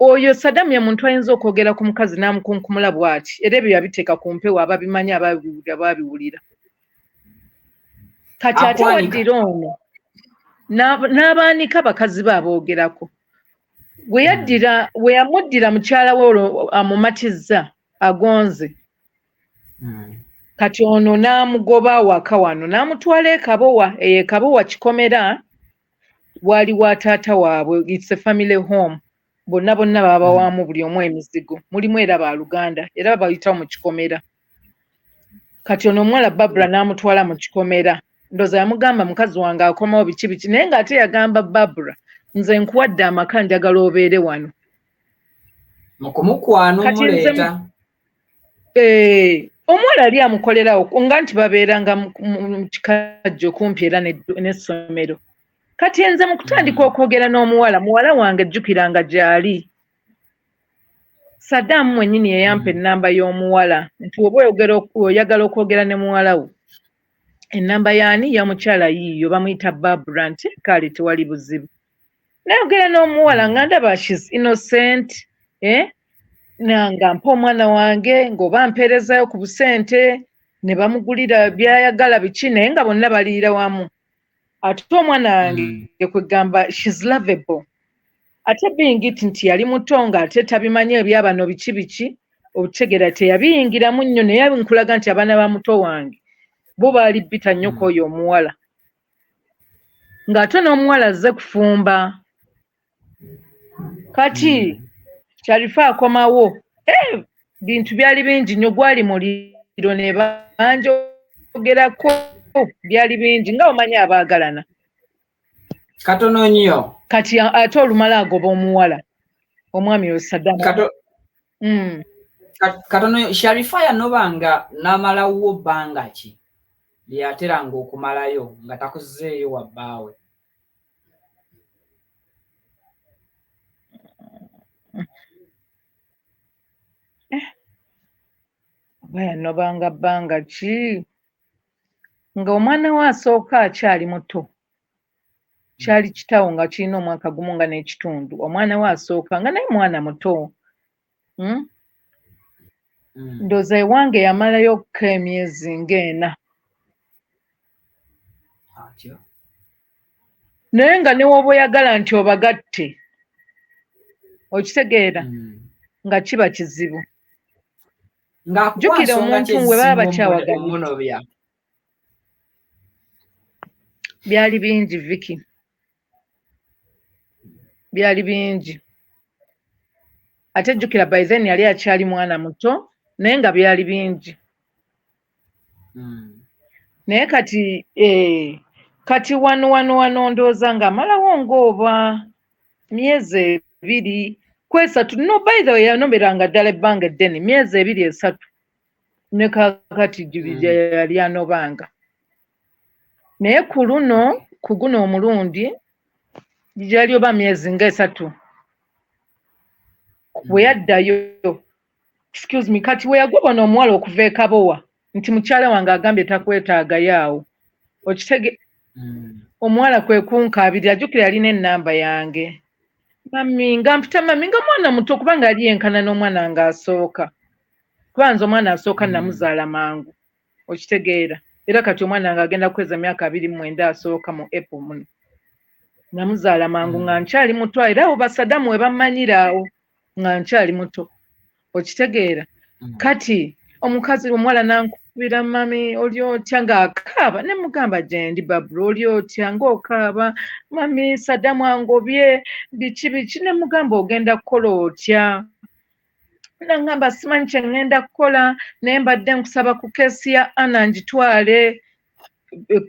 oyo Sadamu ye muntu ayinza okwogera ku mukazi n'amukunkumula bw'ati era ebyo yabiteeka ku mpewo ababimanyi ababiwulira kati ate waddira ono n'abaanika bakazi be aboogerako we yamuddira mukyala we olwo amumatizza agonze kati ono n'amugoba waka wano n'amutwala ekabowa ekabowa kikomera wali wa taata waabwe it's a family home bonna baba waamu buli omu emizigo mulimu era baaluganda era bayitawo mu kikomera kati ono omuwala Barbara n'amutwala mu kikomera ndoza yamugamba mukazi wange akomawo biki naye ng'ate yagamba Barbara nze nkuwadde amaka njagala obeere wano mukumukwano muleeta omuwala ali amukolerawo nga nti babeeranga mu kikajjo kumpi era n'essomero kati nze mu kutandika okwogera n'omuwala muwala wange jjukiranga gy'ali Sadamu mwennyini yeyampa ennamba y'omuwala nti oba oyagala okwogera ne muwala wo ennamba yaani ya mukyala yiiyo bamuyita Barbara nti kale tewali buzibu nayogera n'omuwala nga ndaba she's innocent nga mpa omwana wange ng'oba mpeerezayo ku busente ne bamugulira byayagala biki naye nga bonna baliira wamu ate omwana wange kwegamba she's lovable ate bingiti nti yali muto ng'ate tabimanyi ebyabano biki obutegera teyabiyingiramu nnyo naye nkulaga nti abaana ba muto wange bo baali bita nnyo k'oyo omuwala ng'ate n'omuwala azze kufumba kati kyalifa akomawo bintu byali bingi nnyo gwali muliro ne banjogerako byali bingi nga omanyi abaagalana katono nnyo kati ate olumala agoba omuwala omwami oyo Sadamu katono Sharifa yanobanga n'amalawo bbanga ki lyateranga okumalayo nga takuzeeyo wabbaawe oba yanobanga bbanga ki nga omwana we asooka akyali muto kyali kitawo nga kirina omwaka gumu nga n'ekitundu omwana we asooka nga naye mwana muto ndooza ewange yamalayokko emyezi ng'ena naye nga ne woba oyagala nti obagatte okitegeera nga kiba kizibu jjukira omuntu we baba bakyawaganira byali bingi Vicky byali bingi ate jjukira by then yali akyali mwana muto naye nga byali bingi naye kati wano ndooza ng'amalawo ng'oba myezi 2 ku 3 no by the way yanoberanga ddala ebbanga eddene myezi 2 3 ne kakati yali anobanga naye ku guno omulundi gyali oba myezi nga 3 bwe yaddayo excuse me kati we yagoba n'omuwala okuva ekabowa nti mukyala wange agambye takwetaagayo awo okitege omuwala kwe kunkaabirira ajjukira yalina ennamba yange mami nga mpita mami nga mwana muto kubanga yali yenkana n'omwana nga asooka kubanza omwana asooka namuzaala mangu okitegeera era kati omwana nga agenda kukweza myaka 29 asooka mu April muno namuzaala mangu nga nkyali muto era abo Basadamu we bamanyira awo nga nkyali muto okitegeera kati omukazi omuwala nankubira mami oli otya ng'akaaba ne mugamba gyendi Babula oli otya ng'okaaba mami Sadamu angobye biki ne mugamba ogenda kukola otya nangamba simanyi kye ngenda kukola naye mbadde nkusaba ku keesi ya Anna ngitwale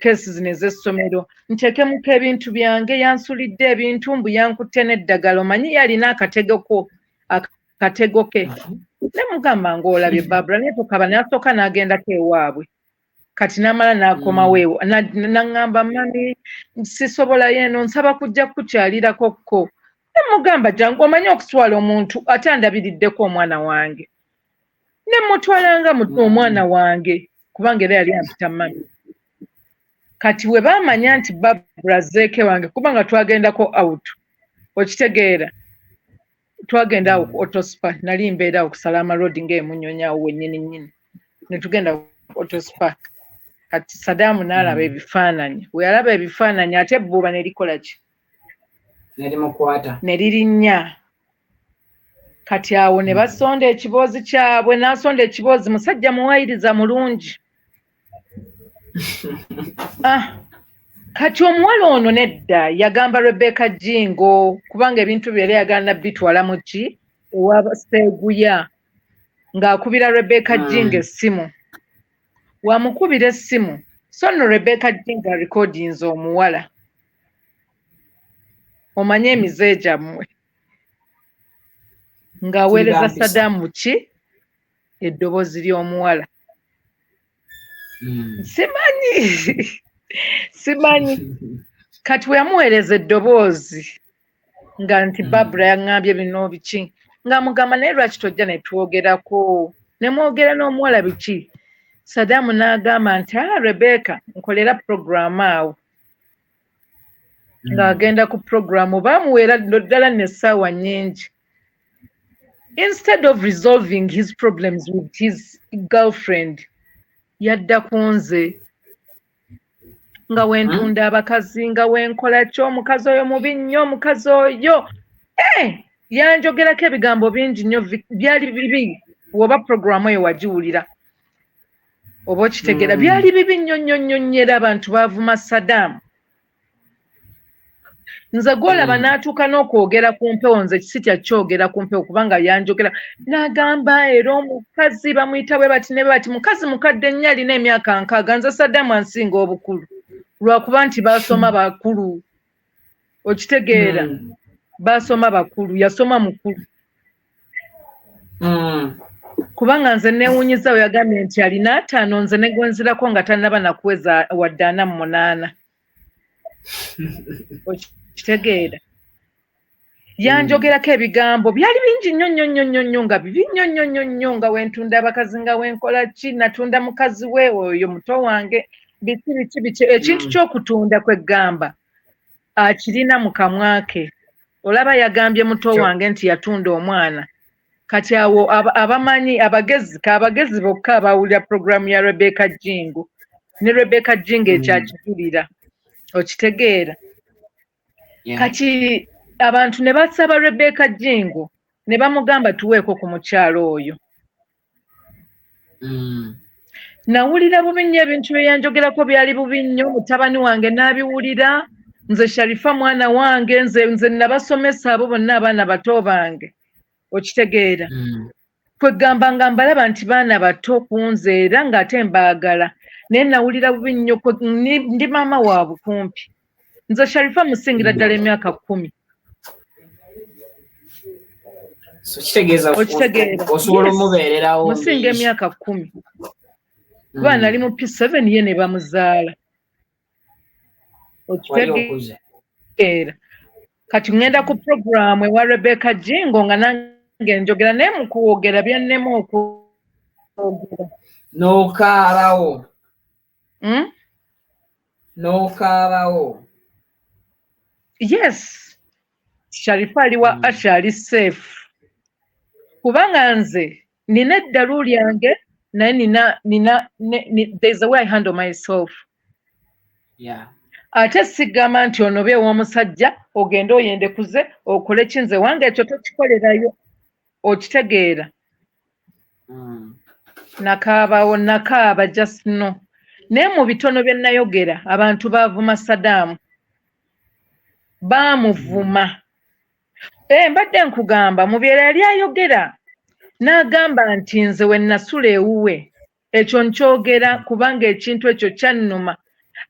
keesi zino ez'essomero ntekemuko ebintu byange yansulidde ebintu mbu yankutte n'eddagala omanyi yalina akatego ke ne mugamba ng'olabye Babula naye tokaba n'asooka n'agendako ewaabwe kati namala n'akoma weewo naŋŋamba mami sisobola yeeno nsaba kujja kukyalirako kko ne mugamba jangu omanyi okuswala omuntu ate andabiriddeko omwana wange ne mutwalanga omwana wange kubanga era yali ampita mami kati we baamanya nti Barbara zeeke wange kubanga twagendako out okitegeera twagenda awo ku Autospa nali mbeera awo ku Salama Road ng'emunyonyaawo wennyini nnyini ne tugenda ku Autospa kati Saddam n'alaba ebifaananyi we yalaba ebifaananyi ate ebbuuba ne likola ki ne lirinnya kati awo ne basonda ekiboozi kyabwe n'asonda ekiboozi musajja muwayiriza mulungi kati omuwala ono nedda yagamba Rebecca Jingo kubanga ebintu bye yali yagenda bitwala mu ki ewa Seguya ng'akubira Rebecca Jingo essimu wamukubira essimu so nno Rebecca Jingo recordings omuwala omanye emize gyammwe ng'aweereza Saddam ki eddoboozi ly'omuwala simanyi kati we yamuweereza eddoboozi nga nti Barbara yaŋŋambye bino biki ng'amugamba naye lwaki tojja ne twogerako ne mwogera n'omuwala biki Saddam n'agamba nti Rebecca nkolera puroguramu awo ng'agenda ku puroguramu baamuweera ddala n'essaawa nnyingi instead of resolving his problems with his girlfriend yadda ku nze nga wentunda abakazi nga wenkola ki omukazi oyo mubi nnyo omukazi oyo yanjogerako ebigambo bingi nnyo byali bibi woba puroguramu eyo wagiwulira oba okitegeera byali bibi nnyo nnyo nnyo nnyo era abantu baavuma Saddam nze gwolaba n'atuuka n'okwogera ku mpewo nze kisitya kyogera ku mpewo kubanga yanjogera n'agamba era omukazi bamuyita bwe bati ne bati mukazi mukadde nnyo alina emyaka 6 nze Saddam ansinga obukulu lwakuba nti baasoma bakulu okitegeera baasoma bakulu yasoma mukulu kubanga nze neewunyiza we yagambye nti alina 5 nze ne gwenzirako nga tannaba nakuweza wadde 48 okitegeera yanjogerako ebigambo byali bingi nnyo nnyo nnyo nnyo nnyo nga bibi nnyo nnyo nnyo nnyo nga wentunda abakazi nga wenkola ki natunda mukazi we oyo muto wange biki ekintu ky'okutunda kweggamba akirina mu kamwa ke olaba yagambye muto wange nti yatunda omwana kati awo abamanyi abagezi bokka abawulira puroguramu ya Rebecca Jingo ne Rebecca Jingo ekyakijulira okitegeera kati abantu ne basaba Rebecca Jingo ne bamugamba tuweeko ku mukyalo oyo nawulira bubi nnyo ebintu bye yanjogerako byali bubi nnyo mutabani wange n'abiwulira nze Sharifa mwana wange nze nabasomesa abo bonna abaana bato bange okitegeera kwegamba nga mbalaba nti baana bato kunze era ng'ate mbaagala naye nawulira bubi nnyo ndi maama waabwe kumpi nze Sharifa musingira ddala emyaka 10 osobola omubeererawo musinga emyaka 10 kuba nali mu P7 ye ne bamuzaala okitegeera kati ŋŋenda ku puroguramu ewa Rebecca Jingo nga nange njogera naye mu kuwogera byannema okwogera n'okaabawo yes Sharifa aliwa Asha ali safe kubanga nze nina eddalu lyange naye there's a way I handle myself ate sigamba nti onobe ew'omusajja ogende oyendekuze okole kinze wange ekyo tokikolerayo okitegeera nakaaba just no naye mu bitono bye nayogera abantu baavuma Saddam baamuvuma mbadde nkugamba mubyera yali ayogera n'agamba nti nze we nasula ewuwe ekyo nkyogera kubanga ekintu ekyo kyannuma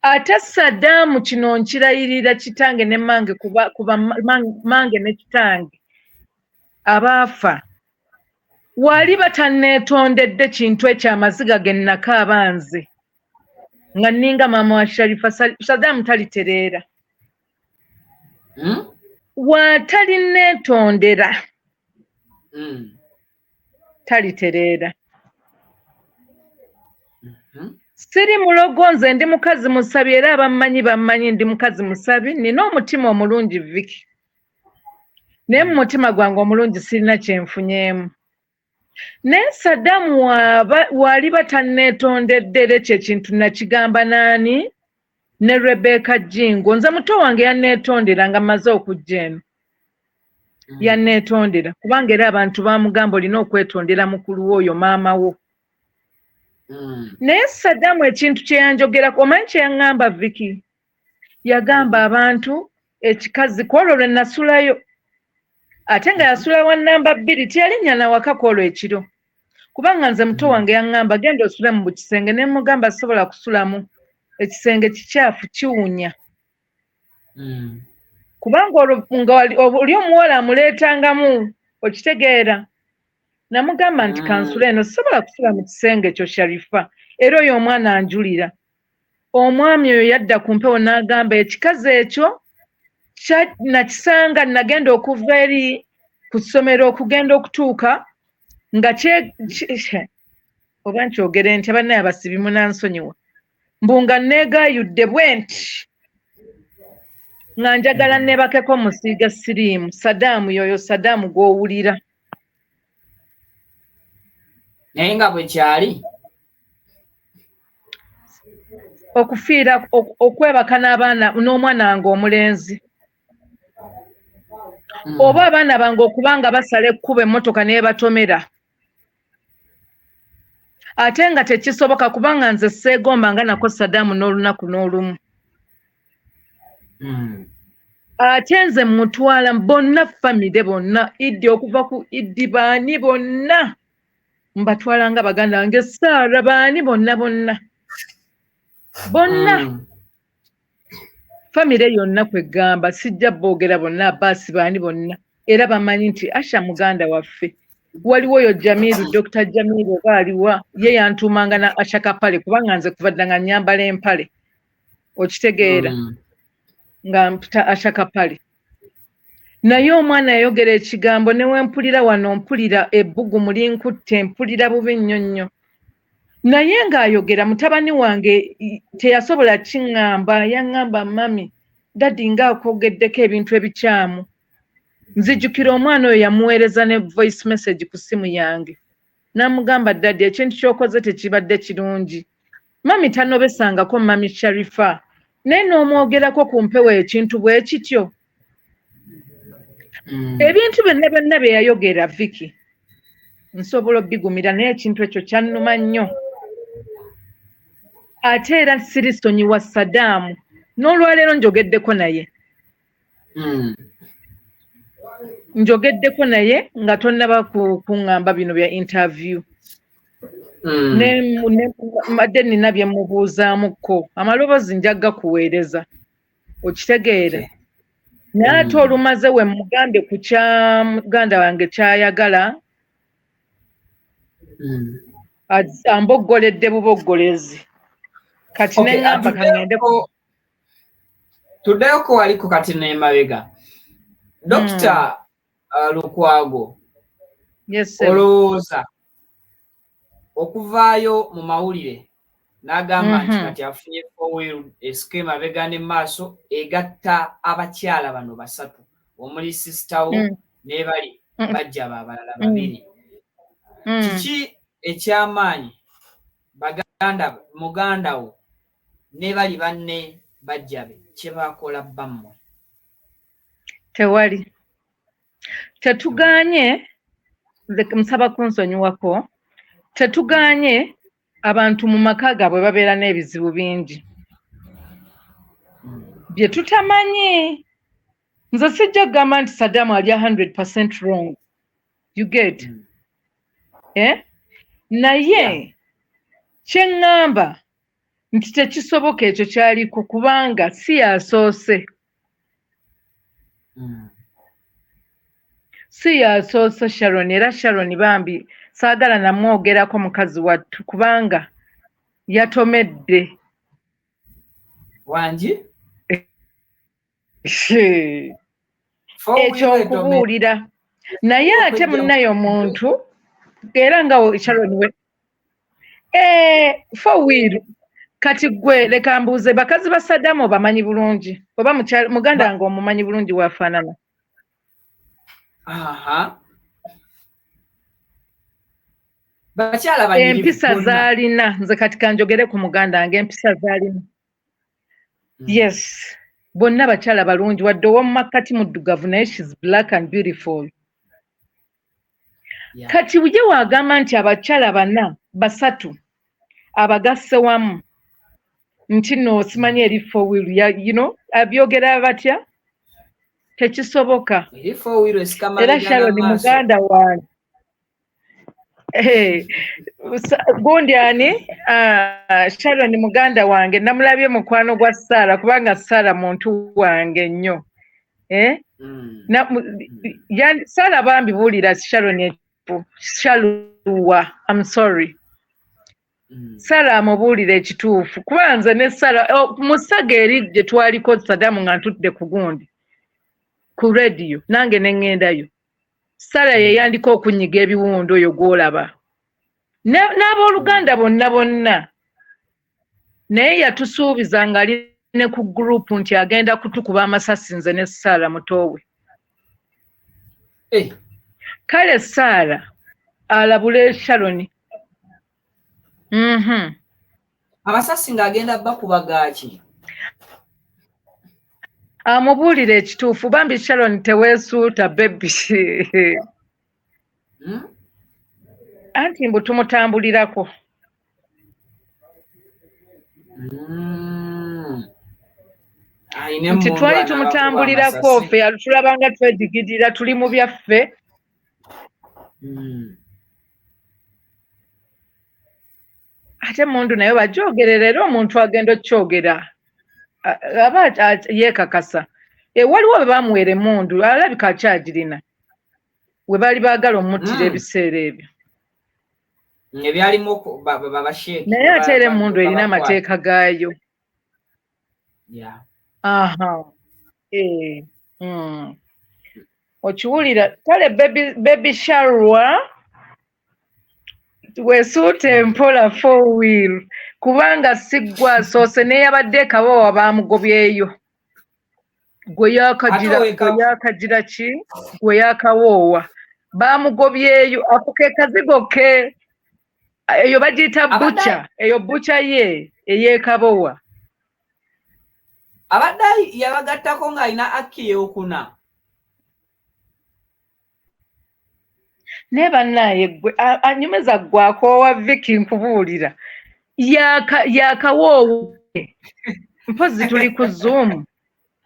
ate Saddam kino nkirayirira kitange ne mange kuba mange ne kitange abaafa wali batanneetondedde kintu ekyamaziga ge nnakaaba nze nga ninga mama wa Sharifa Saddam talitereera watali neetondera talitereera siri mulogo nze ndi mukazi musabi era bammanyi ndi mukazi musabi nina omutima omulungi Viki naye mu mutima gwange omulungi sirina kyenfunyeemu naye Saddam waali batanneetondedde era ekyo ekintu nakigamba naani ne Rebecca Jingo nze muto wange yanneetondera nga mmaze okujja eno yanneetondera kubanga era abantu bamugamba olina okwetondera mukulu wo oyo maama wo naye Saddam ekintu kye yanjogerako omanyi kye yaŋŋamba Viki yagamba abantu ekikazi kwolwo lwe nasulayo ate nga yasula wa Namba 2 tiyalinnya na waka kwolwo ekiro kubanga nze muto wange yaŋŋamba genda osule mu kisenge ne mugamba sobola kusulamu ekisenge kikyafu kiwunya kubanga oli omuwala amuleetangamu okitegeera namugamba nti kansula eno sobola kusula mu kisenge ekyo Sharifa era oyo omwana anjulira omwami oyo yadda ku mpewo n'agamba ekikazi ekyo nakisanga nagenda okuva eri ku ssomero okugenda okutuuka nga oba nkyogere nti abannaye abasibi munansonyiwa mbunga neegayudde bwenti nga njagala nebakeko musiiga siriimu Saddam yoyo Saddam gw'owulira naye nga bwe kyali okufiira okwebaka n'omwana wange omulenzi oba abaana bange okubanga basala ekkuba emmotoka neebatomera ate nga tekisoboka kubanga nze seegomba nga nako Saddam n'olunaku n'olumu ate nze mutwala bonna famire bonna Iddi okuva ku Iddi baani bonna mbatwala nga baganda bange Saara baani bonna famire yonna kwegamba sijja boogera bonna Abbasi baani bonna era bamanyi nti Asha muganda waffe waliwo oyo Jamiru Dr. Jamiru oba aliwa ye yantuumanga na Asha Kapale kubanga nze kuvadda nga nyambala empale okitegeera nga mputa Asha Kapale naye omwana yayogera ekigambo newe mpulira wano mpulira ebbugumu linkutte mpulira bubi nnyo nnyo naye ng'ayogera mutabani wange teyasobola kiŋŋamba yaŋŋamba mami dadi ng'akogeddeko ebintu ebikyamu nzijukira omwana oyo yamuweereza ne voice message ku ssimu yange n'amugamba dadi ekintu ky'okoze tekibadde kirungi mami tanobesangako mami Sharifa naye n'omwogerako ku mpewo ekintu bwe kityo ebintu byonna bye yayogera Viki nsobola obbigumira naye ekintu ekyo kyannuma nnyo ate era sirisonyiwa Saddam n'olwaleero njogeddeko naye nga tonnaba kuŋŋamba bino bya interview mbadde nina bye mubuuzaamuko amaloboozi njagga kuweereza okitegeera naye ate olumaze we mugambe ku kya muganda wange kyayagala amboggoledde buboggolezi kati neŋŋamba kaŋŋendeko tuddeyoko waliko kati n'emabega Dr. Lukwago olowooza okuvaayo mu mawulire n'agamba nti kati afunye forward esika emabega ne maaso egatta abakyala bano basatu omuli sisitawo n'ebali bajja abalala babiri kiki ekyamaanyi muganda wo ne bali banne bajjabe kye baakola bammwe tewali tetugaanye nsaba kunsonyiwako tetugaanye abantu mu maka gaabwe babeera n'ebizibu bingi bye tutamanyi nze sijja kugamba nti Saddam ali 100% wrong you get naye kyeŋŋamba nti tekisoboka ekyo kyaliko kubanga si yasoose si yasoose Sharon era Sharon bambi saagala namwogerako mukazi wattu kubanga yatomedde wangi ekyo nkubuulira naye ate munnayo omuntu era nga Sharon we four-wheel kati gwe leka mbuuze bakazi ba Saddam bamanyi bulungi oba muganda wange omumanyi bulungi wafaanana? Empisa zaalina nze kati kanjogere ku muganda wange empisa zaalina yes bonna bakyala balungi wadde ow'omu makkati muddugavu naye she's black and beautiful. Kati buje wagamba nti abakyala bana basatu abagasse wamu nti no simanyi eri four-wheel you know abyogera batya tekisoboka era Sharon muganda wange gundi ani Sharon muganda wange namulabye mukwano gwa Sara kubanga Sara muntu wange nnyo Sara bambi buulira Sharon Shaluwa I'm sorry Sara amubuulira ekituufu kuba nze ne Sara musaga eri gye twaliko Saddam nga ntudde ku gundi ku radio nange ne ŋŋendayo Sara ye yandika okunyiga ebiwundu oyo gw'olaba n'abooluganda bonna naye yatusuubiza ng'ali ne ku gurupu nti agenda kutukuba amasasi nze ne Sara mutowe kale Sara alabule Sharon amasasi ng'agenda bakuba gaaki amubuulira ekituufu bambi Sharon teweesuuta bebi anti mbu tumutambulirako nti twali tumutambulirako ffe tulabanga twedigidira tuli mu byaffe ate mundu naye bajoogerera era omuntu agenda okyogera aba yeekakasa waliwo be bamuwera emundu alabika akyagirina we baali baagala omuttira ebiseera ebyo ebyalimu babasheeki naye ate era emundu erina amateeka gaayo okiwulira kale baby Sharwa weesuuta empola four-wheel kubanga siggwa asoose n'eyabadde kaboowa baamugobyeyo gwe yakagira ki gwe yakawoowa baamugobyeyo ako ke kazigo ke eyo bagiyita bucha eyo bucha ye ey'ekaboowa abadde yabagattako ng'alina akki ey'okuna naye bannaye gwe anyumeza gwe akoowa Vicky nkubuulira yakawoowe mpozi tuli ku Zoom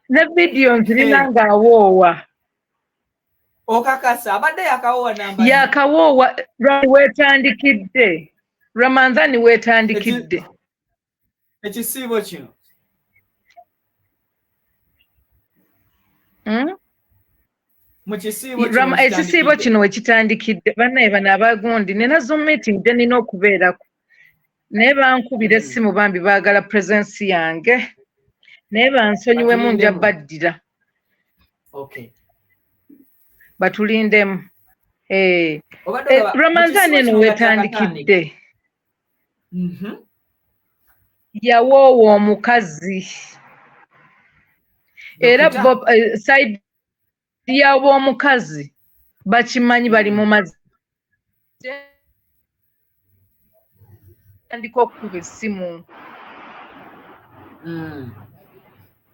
ne vidiyo nzirina ng'awoowa okakasa abadde yakawoowa namba yakawoowa weetandikidde Ramanzani weetandikidde ekisiibo kino ekisiibo kino wekitandikidde bannaye bano abagundi nina Zoom meeting gye nina okubeerako naye bankubira essimu bambi baagala presence yange naye bansonyiwemu nja baddira batulindemu Ramanzani eno weetandikidde yawoowa omukazi era side yaabo omukazi bakimanyi bali mu mazzi andika okukuba essimu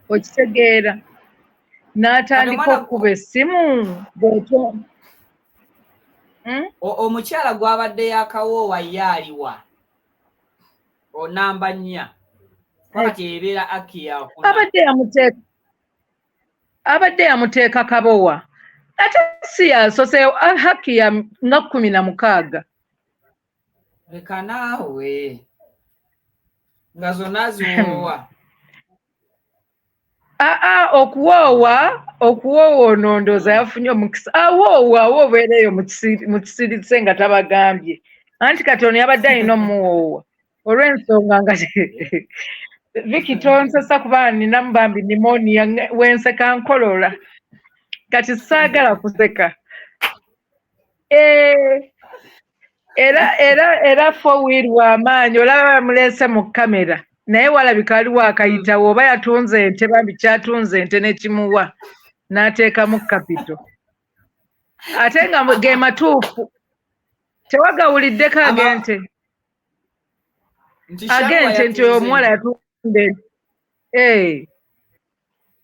okitegeera n'atandika okukuba essimu bw'otyo omukyala gw'abadde yakawoowa ye aliwa onamba nnya kati ebeera aki yakuna abadde yamuteeka kaboowa ate si yasoseyo haki ya nga 16 leka naawe nga zonna ziwoowa okuwoowa ono ndooza yafunye omukisa awoowa obeereyo mu kisirise nga tabagambye anti kati ono yabadde alina omuwoowa olw'ensonga nga Vicky tonsesa kuba nina mbambi pneumonia wenseka nkolola kati saagala kuseka era four-wheel w'amaanyi olaba bamuleese mu kamera naye walabika waliwo akayitawo oba yatunze ente bambi kyatunze ente nekimuwa n'ateekamu kapito ate nga ge matuufu tewagawuliddeko agente nti omuwala yatunde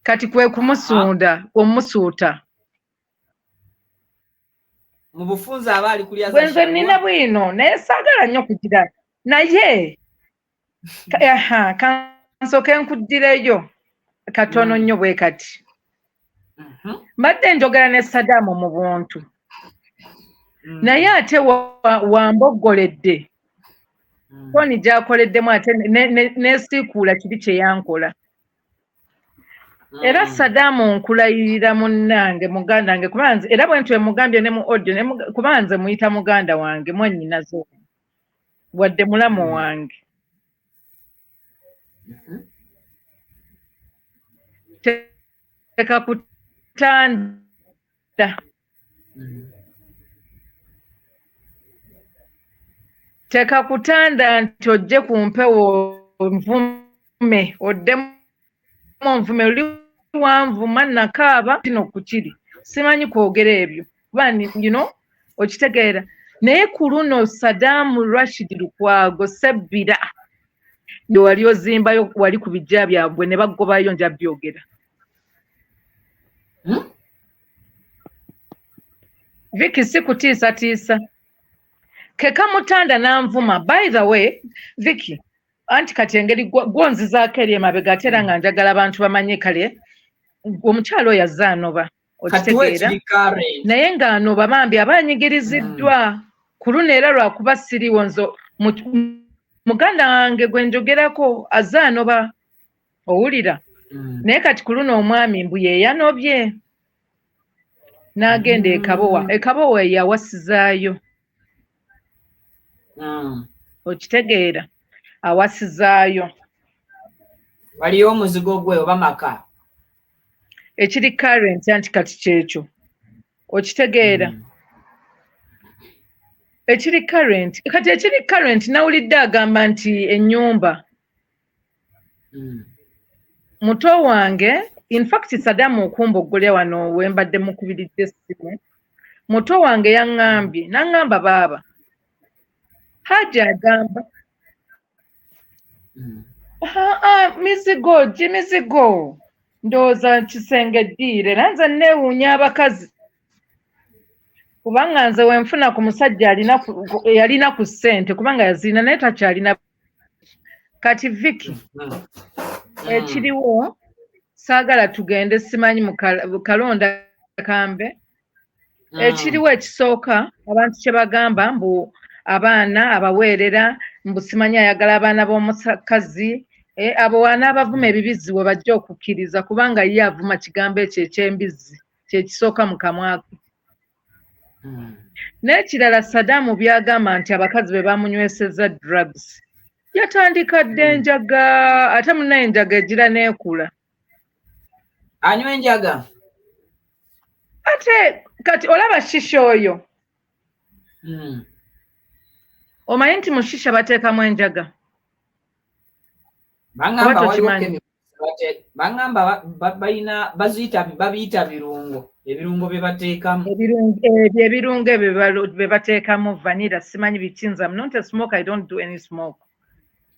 kati kwe kumusunda omusuuta mu bufunza aba ali kulya bwenze nina bwino naye saagala nnyo kugira naye kansooke nkuddireyo katono nnyo bwe kati mbadde njogera ne Saddam mu buntu naye ate wamboggoledde foni gy'akoleddemu ate neesiikuula kibi kye yankola era Saddam nkulayirira munnange muganda wange kubanze era bwe ntwe mugambye ne mu audio kubanze muyita muganda wange mwannyinazo wadde mulamu wange teka kutanda teka kutanda nti ojje ku mpewo nvume oddemu nvume oli wanvuma nakaaba kino kukiri simanyi kwogera ebyo kuba okitegeera naye ku luno Saddam Rashid Lukwago sebbira ndio wali ozimbayo wali ku bijja byabwe ne bagobayo nja byogera Vicky sikutiisa keka mutanda nanvuma by the way Vicky anti kati engeri gwonzizaako eri emabega ate era nga njagala abantu bamanye kale omukyalo oyo azze anoba okitegeera naye ng'anoba bambi aba anyigiriziddwa ku luno era lwakuba siriwo nzo muganda wange gwe njogerako azze anoba owulira naye kati ku luno omwami mbu ye yanobye n'agenda ekabowa yawasizaayo okitegeera awasizaayo waliyo omuzigo gwe oba maka ekiri current anti kati kyekyo okitegeera ekiri current nawulidde agamba nti Enyumba muto wange in fact Saddam okumboggolya wano wembadde mukubiridde essimu muto wange yaŋŋambye naŋŋamba baaba Haji agamba mizigo ndowooza kisenge ddiire era nze neewuunya abakazi kubanga nze wenfuna ku musajja yalina ku ssente kubanga yazirina naye takyalina kati Vicky ekiriwo saagala tugende simanyi mu kalonda kambe ekiriwo ekisooka abantu kye bagamba mbu abaana abaweerera mbu simanyi ayagala abaana b'omukazi abo wanaabavuma ebibiziwe bajja okukkiriza kubanga ye avuma kigambo ekyo eky'embizzi kyekisooka mu kamwake n'ekirala Saddam byagamba nti abakazi be bamunywesezza drugs yatandika dde enjaga ate munaye enjaga egira n'ekula anywa enjaga ate kati olaba shisha oyo omanyi nti mu shisha bateekamu enjaga bangamba babiyita birungo ebirungo bye bateekamu ebirungo ebyo bye bateekamu vanilla simanyi bikinza I'm not a smoke I don't do any smoke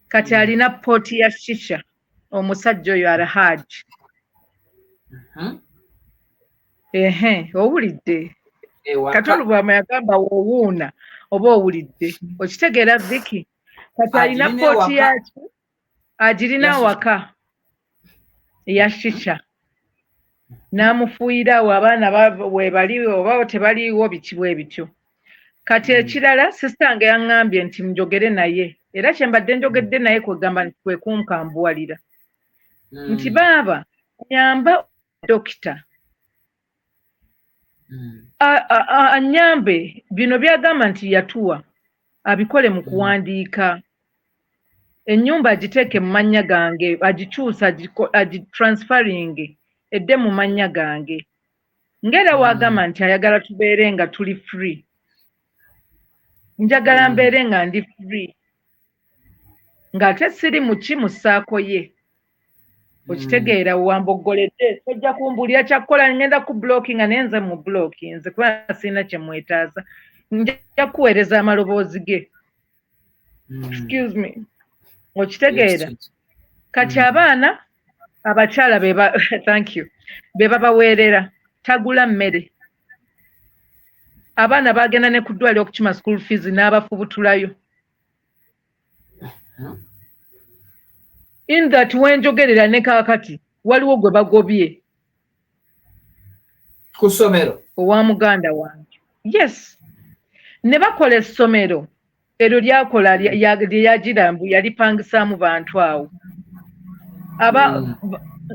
kati alina pooti ya shisha omusajja oyo Alhaji owulidde kati olubwama yagamba woowuuna oba owulidde okitegeera Vicky kati alina pooti yaki agirina awaka eya shisha n'amufuuyirawo abaana webaliwo oba tebaliiwo biki bwe bityo kati ekirala sistange yaŋŋambye nti njogere naye era kyembadde njogedde naye kwegamba nti kwe kunkambuwalira nti baaba nyamba dokita anyambe bino byagamba nti yatuwa abikole mu kuwandiika Enyumba agiteeke mu mannya gange agikyusa agitransferring edde mu mannya gange ng'era waagamba nti ayagala tubeere nga tuli free njagala mbeere nga ndi free ng'ate siri mu ssaako ye okitegeera wamboggoledde tojja kumbulira kyakkola ngenda ku blockinga naye nze mu blocki nze kubanga sirina kye mwetaaza nja kuweereza amaloboozi ge excuse me okitegeera kati abaana abakyala thank you be babaweerera tagula mmere abaana bagenda ne ku ddwaliro okukima school fees n'abafubutulayo in that wenjogerera ne kaakati waliwo gwe bagobye ku ssomero owa muganda wange yes ne bakola essomero eryo lyakola lyagirambu yalipangisaamu bantu awo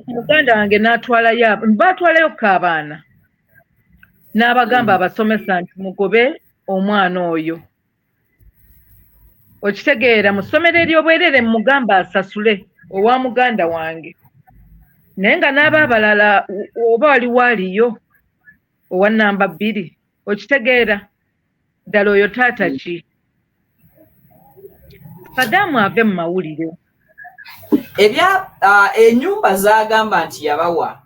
muganda wange n'atwalayo batwalayo ko abaana n'abagamba abasomesa nti mugobe omwana oyo okitegeera mu ssomero ery'obwerere mugamba asasule owa muganda wange naye nga n'aba abalala oba waliwo aliyo owa namba 2 okitegeera ddala oyo taata ki Sadaamu ave mu mawulire enyumba zagamba nti yabawa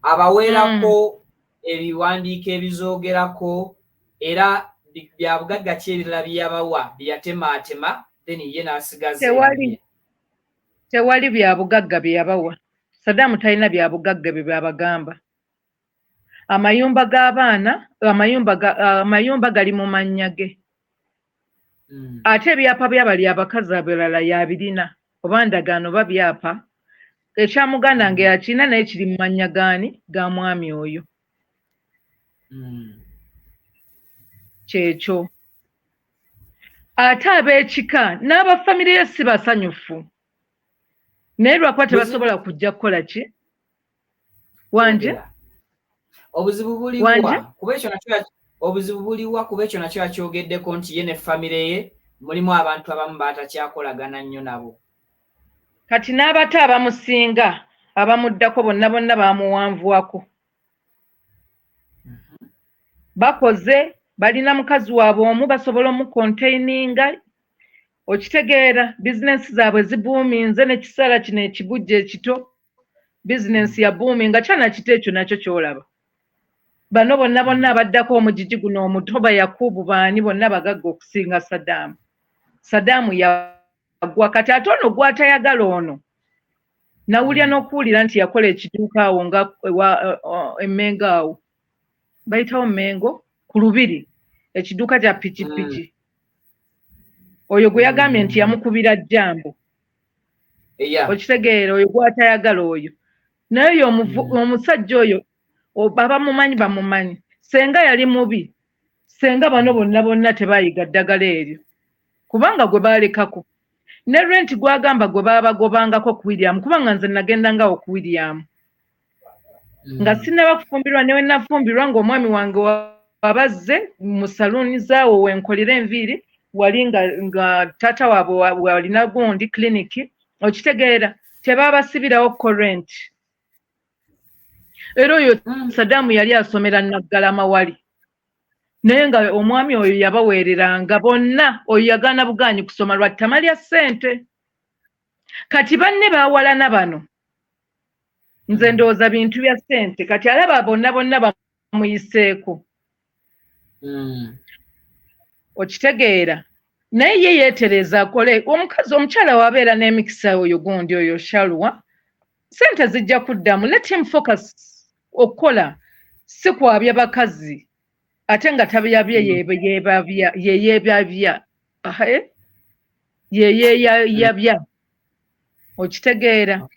abaweerako ebiwandiiko ebizoogerako era bya bugagga ki ebirala byabawa byatemaatema then ye n'asigaza tewali bya bugagga bye yabawa Sadaamu talina bya bugagga bye byabagamba amayumba g'abaana amayumba gali mu mannya ge ate ebyapa byabali abakazi abalala yabirina oba ndagaano oba byapa ekya muganda nge yakirina naye kiri mu mannya gaani ga mwami oyo kyekyo ate ab'ekika n'abafamire ye si basanyufu naye lwakuba tebasobola kujja kukola ki wanje obuzibu buliwa kuba ekyo nakyo yakyogeddeko nti ye ne famire ye mulimu abantu abamu batakyakolagana nnyo nabo kati n'abato abamusinga abamuddako bonna bamuwanvuwako bakoze balina mukazi waabwe omu basobola omukontaininga okitegeera bizinensi zaabwe zibuuminze n'ekisaala kino ekibujja ekito bizinensi ya buuminga kyanakito ekyo nakyo kyolaba bano bonna abaddako omugigi guno omutoba yakubu baani bonna bagagga okusinga Sadaamu yagwa kati ate ono gw'atayagala ono nawulira n'okuwulira nti yakola ekiduuka awo nga emmengo awo bayitawo mmengo ku lubiri ekiduuka kya pikipiki oyo gwe yagambye nti yamukubira jjambo okitegeera oyo gw'atayagala oyo naye omusajja oyo abamumanyi bamumanyi senga yali mubi senga bano bonna tebayiga ddagala eryo kubanga gwe baalekako ne renti gwagamba gwe baabagobangako ku William kubanga nze nagendangawo ku William nga sinaba kufumbirwa newe nafumbirwa ng'omwami wange wabazze mu saluuni zaawo wenkolera enviiri wali nga taata waabwe walina gundi kiliniki okitegeera tebaabasibirawo korenti era oyo Sadaamu yali asomera Naggalama wali naye nga omwami oyo yabaweereranga bonna oyo yagaana bugaanyi kusoma lwa ttama lya ssente kati banne baawalana bano nze ndowooza bintu bya ssente kati alaba bonna bamuyiseeko okitegeera naye ye yeetereza akole omukazi omukyala wabeera n'emikisa oyo gundi oyo Shalwa ssente zijja kuddamu let him focus okukola si kwabya bakazi ate nga tabyabye yeyeeyabya okitegeera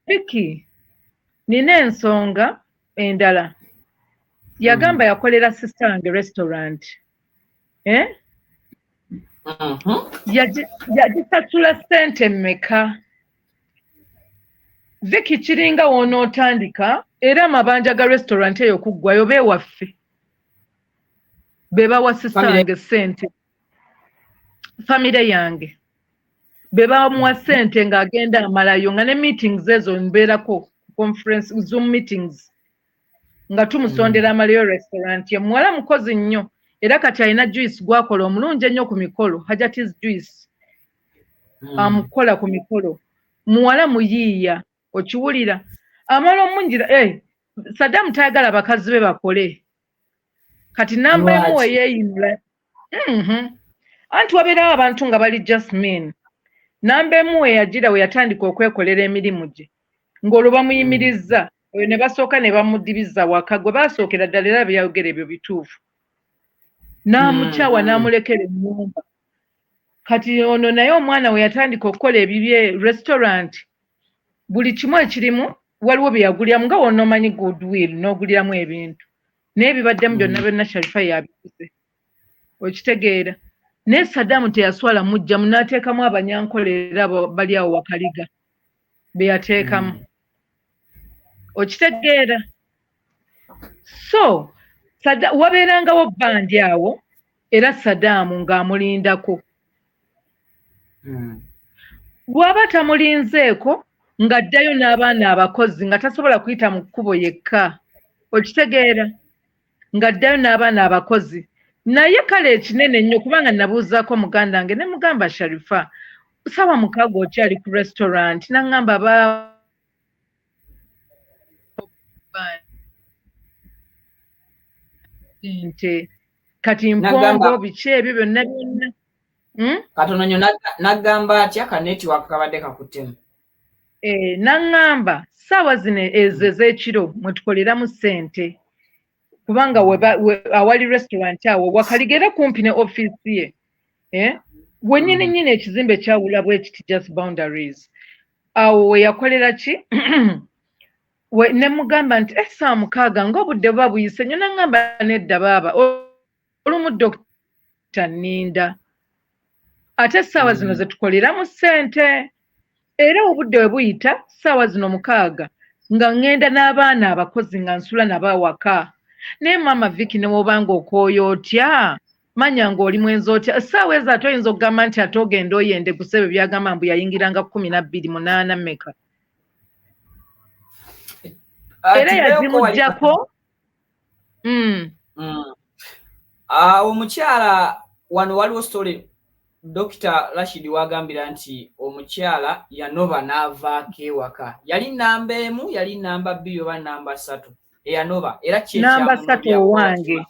Biki nina ensonga endala yagamba yakolera sister wange restaurant yagisasula ssente mmeka Viki kiringa woonootandika era amabanja ga restaurant eyo kuggwayo beewaffe be bawa sister wange ssente famire yange beba muwa ssente ng'agenda amalayo nga ne meetings ezo mbeerako conference zoom meetings nga tumusondera amalayo restaurant ye muwala mukozi nnyo era kati alina juice gwakola omulungi ennyo ku mikolo Hajatis juice amukola ku mikolo muwala muyiiya okiwulira amala omungira Saddam tayagala bakazi be bakole kati namba emu weyeeyinula anti wabeerawo abantu nga bali Jasmine namba emu weyagira we yatandika okwekolera emirimu gye ng'olwo bamuyimirizza oyo ne basooka ne bamudibiza waka gwe baasookera ddala era byayogera ebyo bituufu n'amukyawa n'amulekera ennyumba kati ono naye omwana we yatandika okukola ebibye restaurant buli kimu ekirimu waliwo bye yaguliramu nga wonna omanyi goodwill n'oguliramu ebintu naye bibaddemu byonna byonna Sharifa yabiguze okitegeera naye Saddam teyaswala mujjamu n'ateekamu abanyankolera bali awo wakaliga be yateekamu okitegeera so wabeerangawo bbandi awo era Saddam ng'amulindako bw'aba tamulinzeeko ng'addayo n'abaana abakozi nga tasobola kuyita mu kkubo yekka okitegeera ng'addayo n'abaana abakozi naye kale ekinene nnyo kubanga nabuuzaako muganda wange ne mugamba Sharifa ssaawa 6 okyali ku restaurant n'aŋŋamba nte kati mpongo biki ebyo byonna byonna katono nnyo n'agamba atya kanetiwaka kabadde kakutemu n'aŋŋamba ssaawa zino ezo ez'ekiro mwe tukoleramu ssente kubanga awali restaurant awo wakaligera kumpi ne ofiisi ye wennyini nnyini ekizimbe kyawula bwe kiti just boundaries awo we yakolera ki ne mugamba nti essaawa 6 ng'obudde buba buyise nnyo n'aŋŋamba nedda baaba olumu Dr. Ninda ate essaawa zino ze tukoleramu ssente era obudde we buyita ssaawa zino 6 nga ŋŋenda n'abaana abakozi nga nsula nabo awaka naye maama Vicky ne wobanga okooya otya manya ng'oli mwenzi otya essaawa ezo ate oyinza okugamba nti ate ogenda oyende ku ssebe byagamba mbu yayingiranga 12:8 mmeka era yazimuggyako omukyala wano waliwo story Dr. Rashid wagambira nti omukyala yanoba n'avaako ewaka yali namba 1 yali namba 2 oba namba 3 eyanoba era namba 3 owange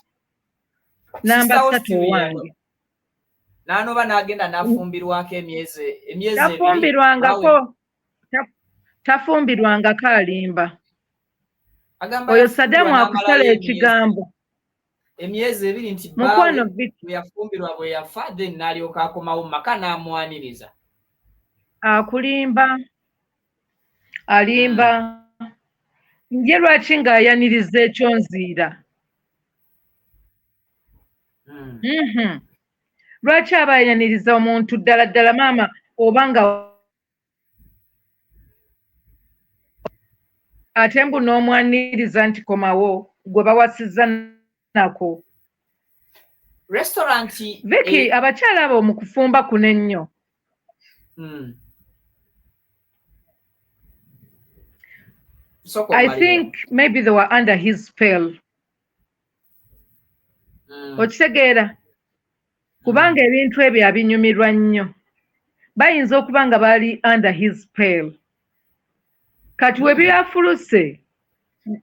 namba 3 owange n'anoba n'agenda n'afumbirwako emyezi tafumbirwangako Alimba oyo Saddam akusala ekigambo emyezi 2 nti mukwano yafumbirwa bwe yafa then n'alyoka akomawo mu maka n'amwaniriza akulimba Alimba nje lwaki ng'ayaniriza ekyonziira lwaki aba ayaniriza omuntu ddala ddala maama obanga ate mbu n'omwaniriza nti komawo gwe bawasizza nako restaurant Vicky abakyala abo mu kufumba kuno ennyo I think maybe they were under his spell okitegeera kubanga ebintu ebyo abinyumirwa nnyo bayinza okuba nga baali under his spell kati we byafuluse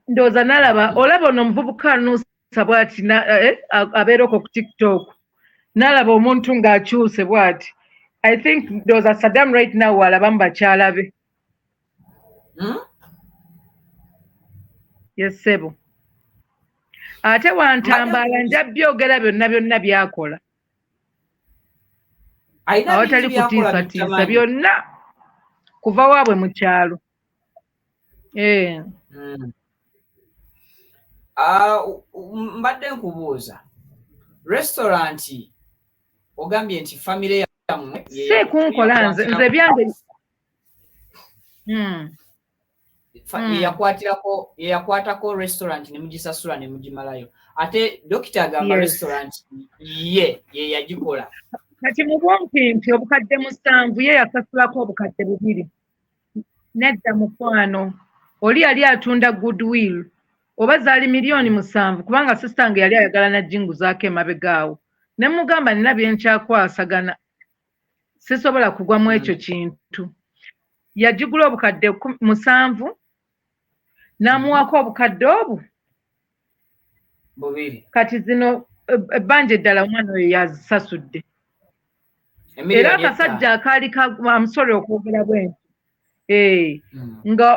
ndowooza nalaba olaba ono omuvubuka anuusa bw'ati abeera okwo ku TikTok nalaba omuntu ng'akyuse bw'ati I think ndowooza Saddam right now walabamu bakyala be yes sebo ate wantambaala nja byogera byonna byonna byakola awatali kutiisatiisa byonna kuva waabwe mu kyalo mbadde nkubuuza restaurant ogambye nti famire yammwe si kunkola nze byange yeyakwatako restaurant ne mugisasula ne mugimalayo ate dokita agamba restaurant ye yagikola kati mu bumpimpi obukadde 7 ye yasasulako obukadde 2 nedda mukwano oli yali atunda goodwill oba zaali miliyoni 7 kubanga sistange yali ayagala na jingu zaako emabegaawo ne mugamba nina byenkyakwasagana sisobola kugwa mu ekyo kintu yagigula obukadde 7 n'amuwako obukadde obwo bubiri kati zino ebbanja eddala omwana oyo yazisasudde era akasajja akaali amusole okwogera bwenti nga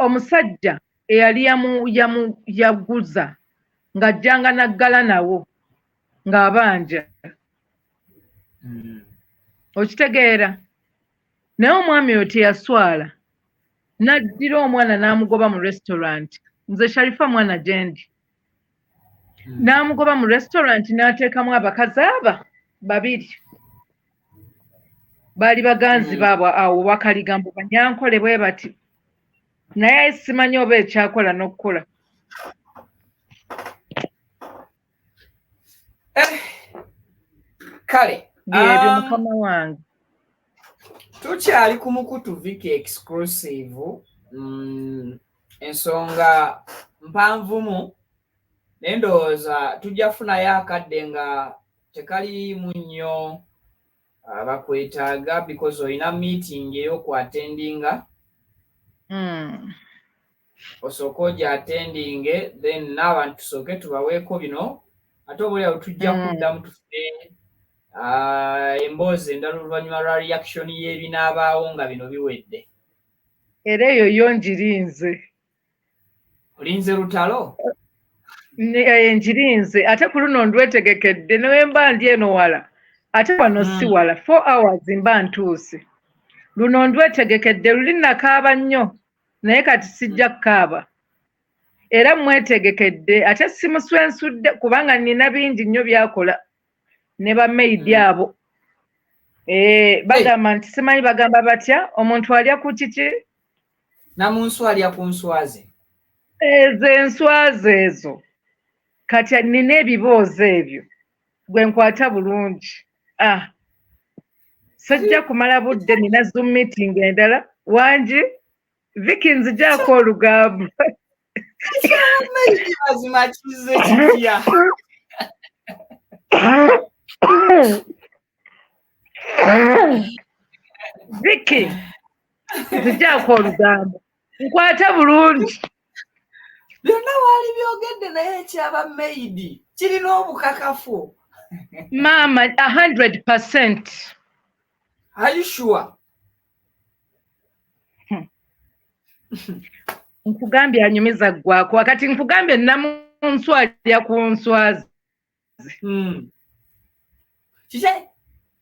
omusajja eyali yaguza ng'ajjanga naggala nawo ng'abanja okitegeera naye omwami oyo teyaswala n'addira omwana n'amugoba mu restaurant nze Sharifa mwana gyendi n'amugoba mu restaurant n'ateekamu abakazi aba 2 baali baganzi baabwe awo bakaligambo banyankole bwe bati naye simanyi oba ekyakola n'okukola kale byebyo mukama wange tukyali ku mukutu Viki exclusive ensonga mpanvumu naye ndowooza tujja kufunayo akadde nga tekalimu nnyo bakwetaaga because olina meeting ey'okuatendinga osooka oja attendinge then n'abantu tusooke tubaweeko bino ate obuliawo tujja kuddamu tufune emboozi endala oluvannyuma lwa reaction y'ebinaabaawo nga bino biwedde era eyo yo ngirinze olinze lutalo ngirinze ate ku luno ndwetegekedde newe mba ndi eno wala ate wano si wala 4 hours mba ntuuse luno ndwetegekedde luli nakaaba nnyo naye kati sijja kukaaba era mwetegekedde ate simuswensudde kubanga nina bingi nnyo byakola ne bamaidi abo bagamba nti simanyi bagamba batya omuntu alya ku kiki namunsu alya ku nswaze ezo enswaze ezo kati nina ebiboozi ebyo gwe nkwata bulungi sajja kumala budde nina zoom meeting endala wangi Viki nzijaako olugambo mazima kize kitya Viki nzijaako olugambo nkwata bulungi byonna waali byogedde naye ekyaba maidi kirina obukakafu maama 100%. Are you sure? Nkugambye anyumiza gwako wakati nkugambye namunsu alya ku nswazi.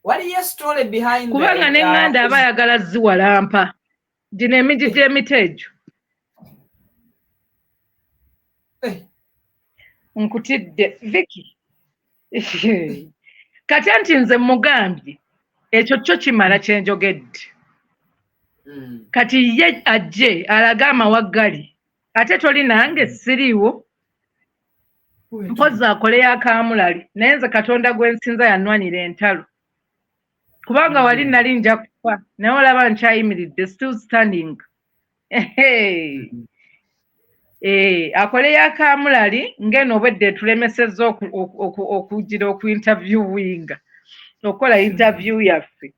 What is your story behind kubanga n'enganda abayagala ziwalampa gino emigi gy'emitejo nkutidde Viki kati anti nze mugambye ekyo kyo kimala kyenjogedde kati ye ajje alaga amawaggali ate toli nange siriiwo mpozi akole yakamulali naye nze Katonda gwensinza yanwanira entalo kubanga wali nali nja kufa naye olaba nkyayimiridde still standing akole yakamulali ngeno obwedde tulemesezza okugira okuinterviewinga okukola interview yaffe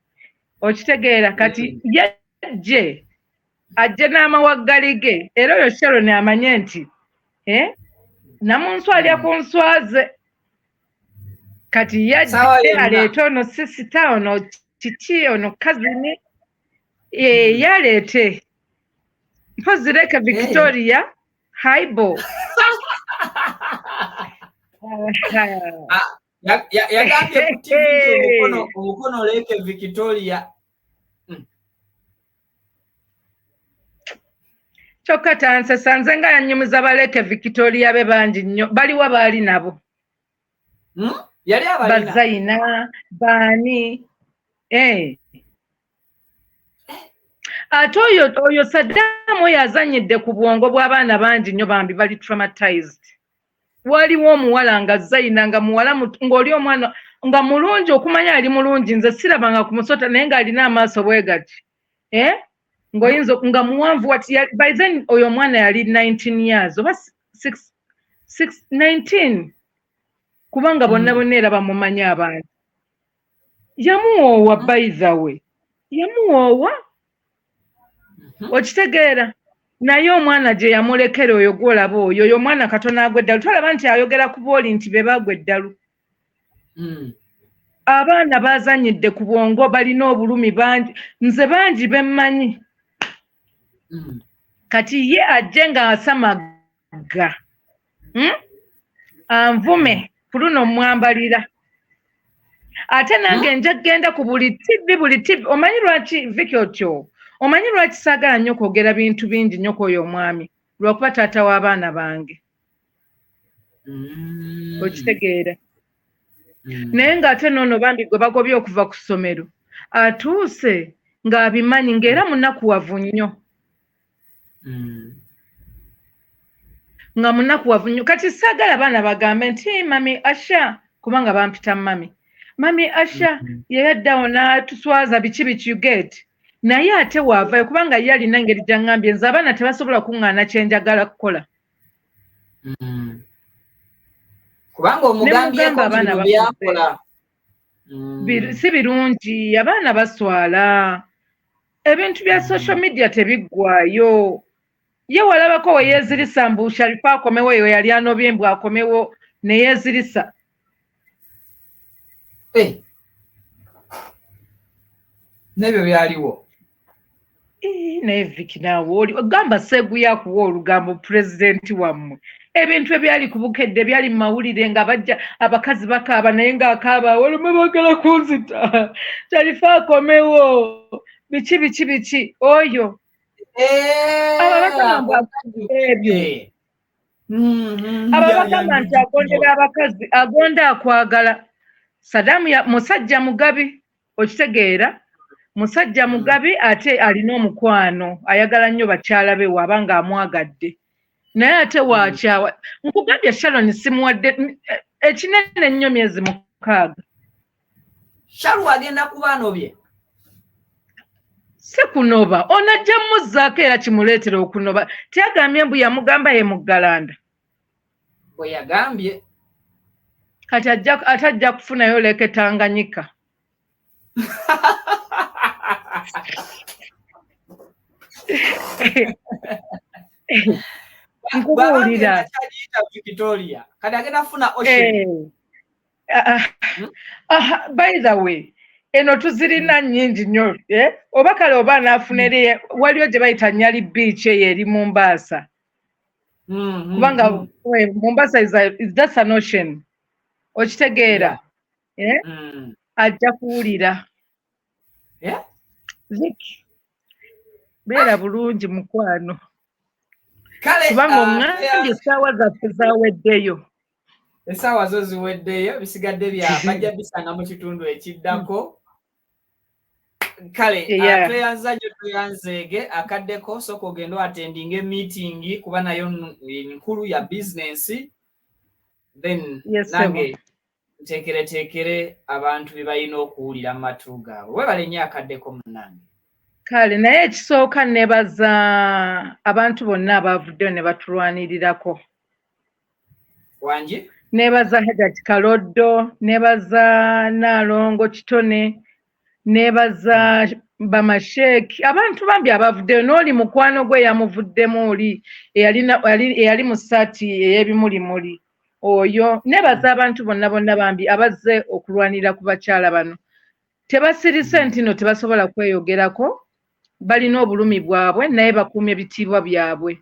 okitegeera kati yajje ajje n'amawaggali ge era oyo Sharon amanye nti namunsu alya ku nswaze kati yajje aleete ono sisita ono kiki ono kazini yaleete mpozi leka Victoria haibo yagambye ku TV omukono leke Victoria kyokka tansesa nze nga yanyumiza baleke Victoria be bangi nnyo baliwa baali nabo yali abalina bazayina baani ate oyo Saddam oyo azanyidde ku bwongo bw'abaana bangi nnyo bambi bali traumatized waliwo omuwala nga zayina nga muwala ng'oli omwana nga mulungi okumanya ali mulungi nze sirabanga ku musota naye ng'alina amaaso bwe gati ng'oyinza nga muwanvu wati by then oyo omwana yali 19 years oba 19 kubanga bonna bonna era bamumanyi abantu yamuwoowa by the way yamuwoowa okitegeera naye omwana gye yamulekera oyo gwolaba oyo omwana katono agwa eddalu tolaba nti ayogera ku booli nti be bagwa eddalu abaana bazanyidde ku bwongo balina obulumi bangi nze bangi bemmanyi kati ye ajje ng'asamaga anvume ku luno mwambalira ate nange nja genda ku buli TV omanyi lwaki Vicky otyo omanyi lwaki saagala nnyo kwogera bintu bingi nnyo kwoyo omwami lwakuba taata w'abaana bange okitegeera naye ng'ate noono bambi gwe bagobye okuva ku ssomero atuuse ng'abimanyi ng'era munakuwavu nnyo nga munakuwavu nnyo kati saagala abaana bagambe nti mami Asha kubanga bampita mami Asha yeyaddawo n'atuswaza biki you get naye ate waavayo kubanga ye alina engeri gy'aŋŋambye nze abaana tebasobola kuŋŋaana kye njagala kukola kubanga omugambyeko abaana byakola si birungi abaana baswala ebintu bya social media tebiggwayo ye walabako we yeezirisa mbu Sharifa akomewo eyo yali anobye mbu akomewo ne yeezirisa n'ebyo byaliwo naye Vicky naawe oli gamba Seguya akuwa olugambo pulezidenti wammwe ebintu ebyali ku bukedde byali mu mawulire nga bajja abakazi bakaaba naye ng'akaaba olume bagala kunzita Sharifa akomewo biki oyo ababagamba nti agondera abakazi agonda akwagala Sadamu musajja mugabi okitegeera musajja mugabi ate alina omukwano ayagala nnyo bakyala be waba ng'amwagadde naye ate wakyawa nkugambye Sharon simuwadde ekinene nnyo myezi 6 Sharon agenda ku baano bye si kunoba onajja muzzaako era kimuleetera okunoba tyagambye mbu yamugamba ye muggalanda bwe yagambye kati atajja kufunayo leke Tanganyika nkubuulira Victoria kati agenda kufuna ocean by the way eno tuzirina nnyingi nnyo oba kale oba anaafunere waliwo gye bayita Nyali beach eyo eri Mombasa kubanga Mombasa is just an ocean okitegeera ajja kuwulira Vicky beera bulungi mukwano kubanga oŋŋambye essaawa zaffe zaaweddeyo essaawa zo ziweddeyo bisigadde bajja bisanga mu kitundu ekiddako kale tweyanza nnyo tweyanzeege akaddeko sooka ogenda oatendinga emiitingi kuba nayo nkulu ya bizinensi then nange nteekereteekere abantu bye balina okuwulira mu matu gaabwe webale nnyo akaddeko munnange kale naye ekisooka nebaza abantu bonna abavuddeyo ne batulwanirirako wangi nebaza Hegat Kaloddo nebaza Nalongo Kitone nebaza Bamasheeki abantu bambi abavuddeyo n'oli mukwano gwe yamuvuddemu oli eyali mu ssaati ey'ebimulimuli oyo nebaza abantu bonna bambi abazze okulwanira ku bakyala bano tebasirise nti no tebasobola kweyogerako balina obulumi bwabwe naye bakuumye ebitiibwa byabwe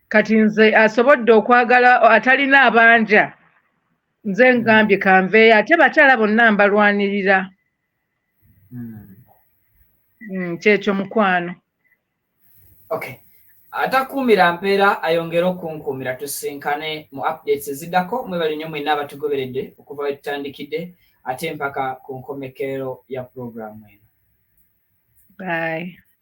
kati nze asobodde okwagala atalina abanja nze ngambye kanveeyo ate bakyala bonna mbalwanirira kyekyo mukwano atakuumira mpeera ayongere okunkuumira tusinkane mu updates eziddako mwebali nnyo mwenna abatugoberedde okuva we tutandikidde ate mpaka ku nkomekero ya programu eno. Bye.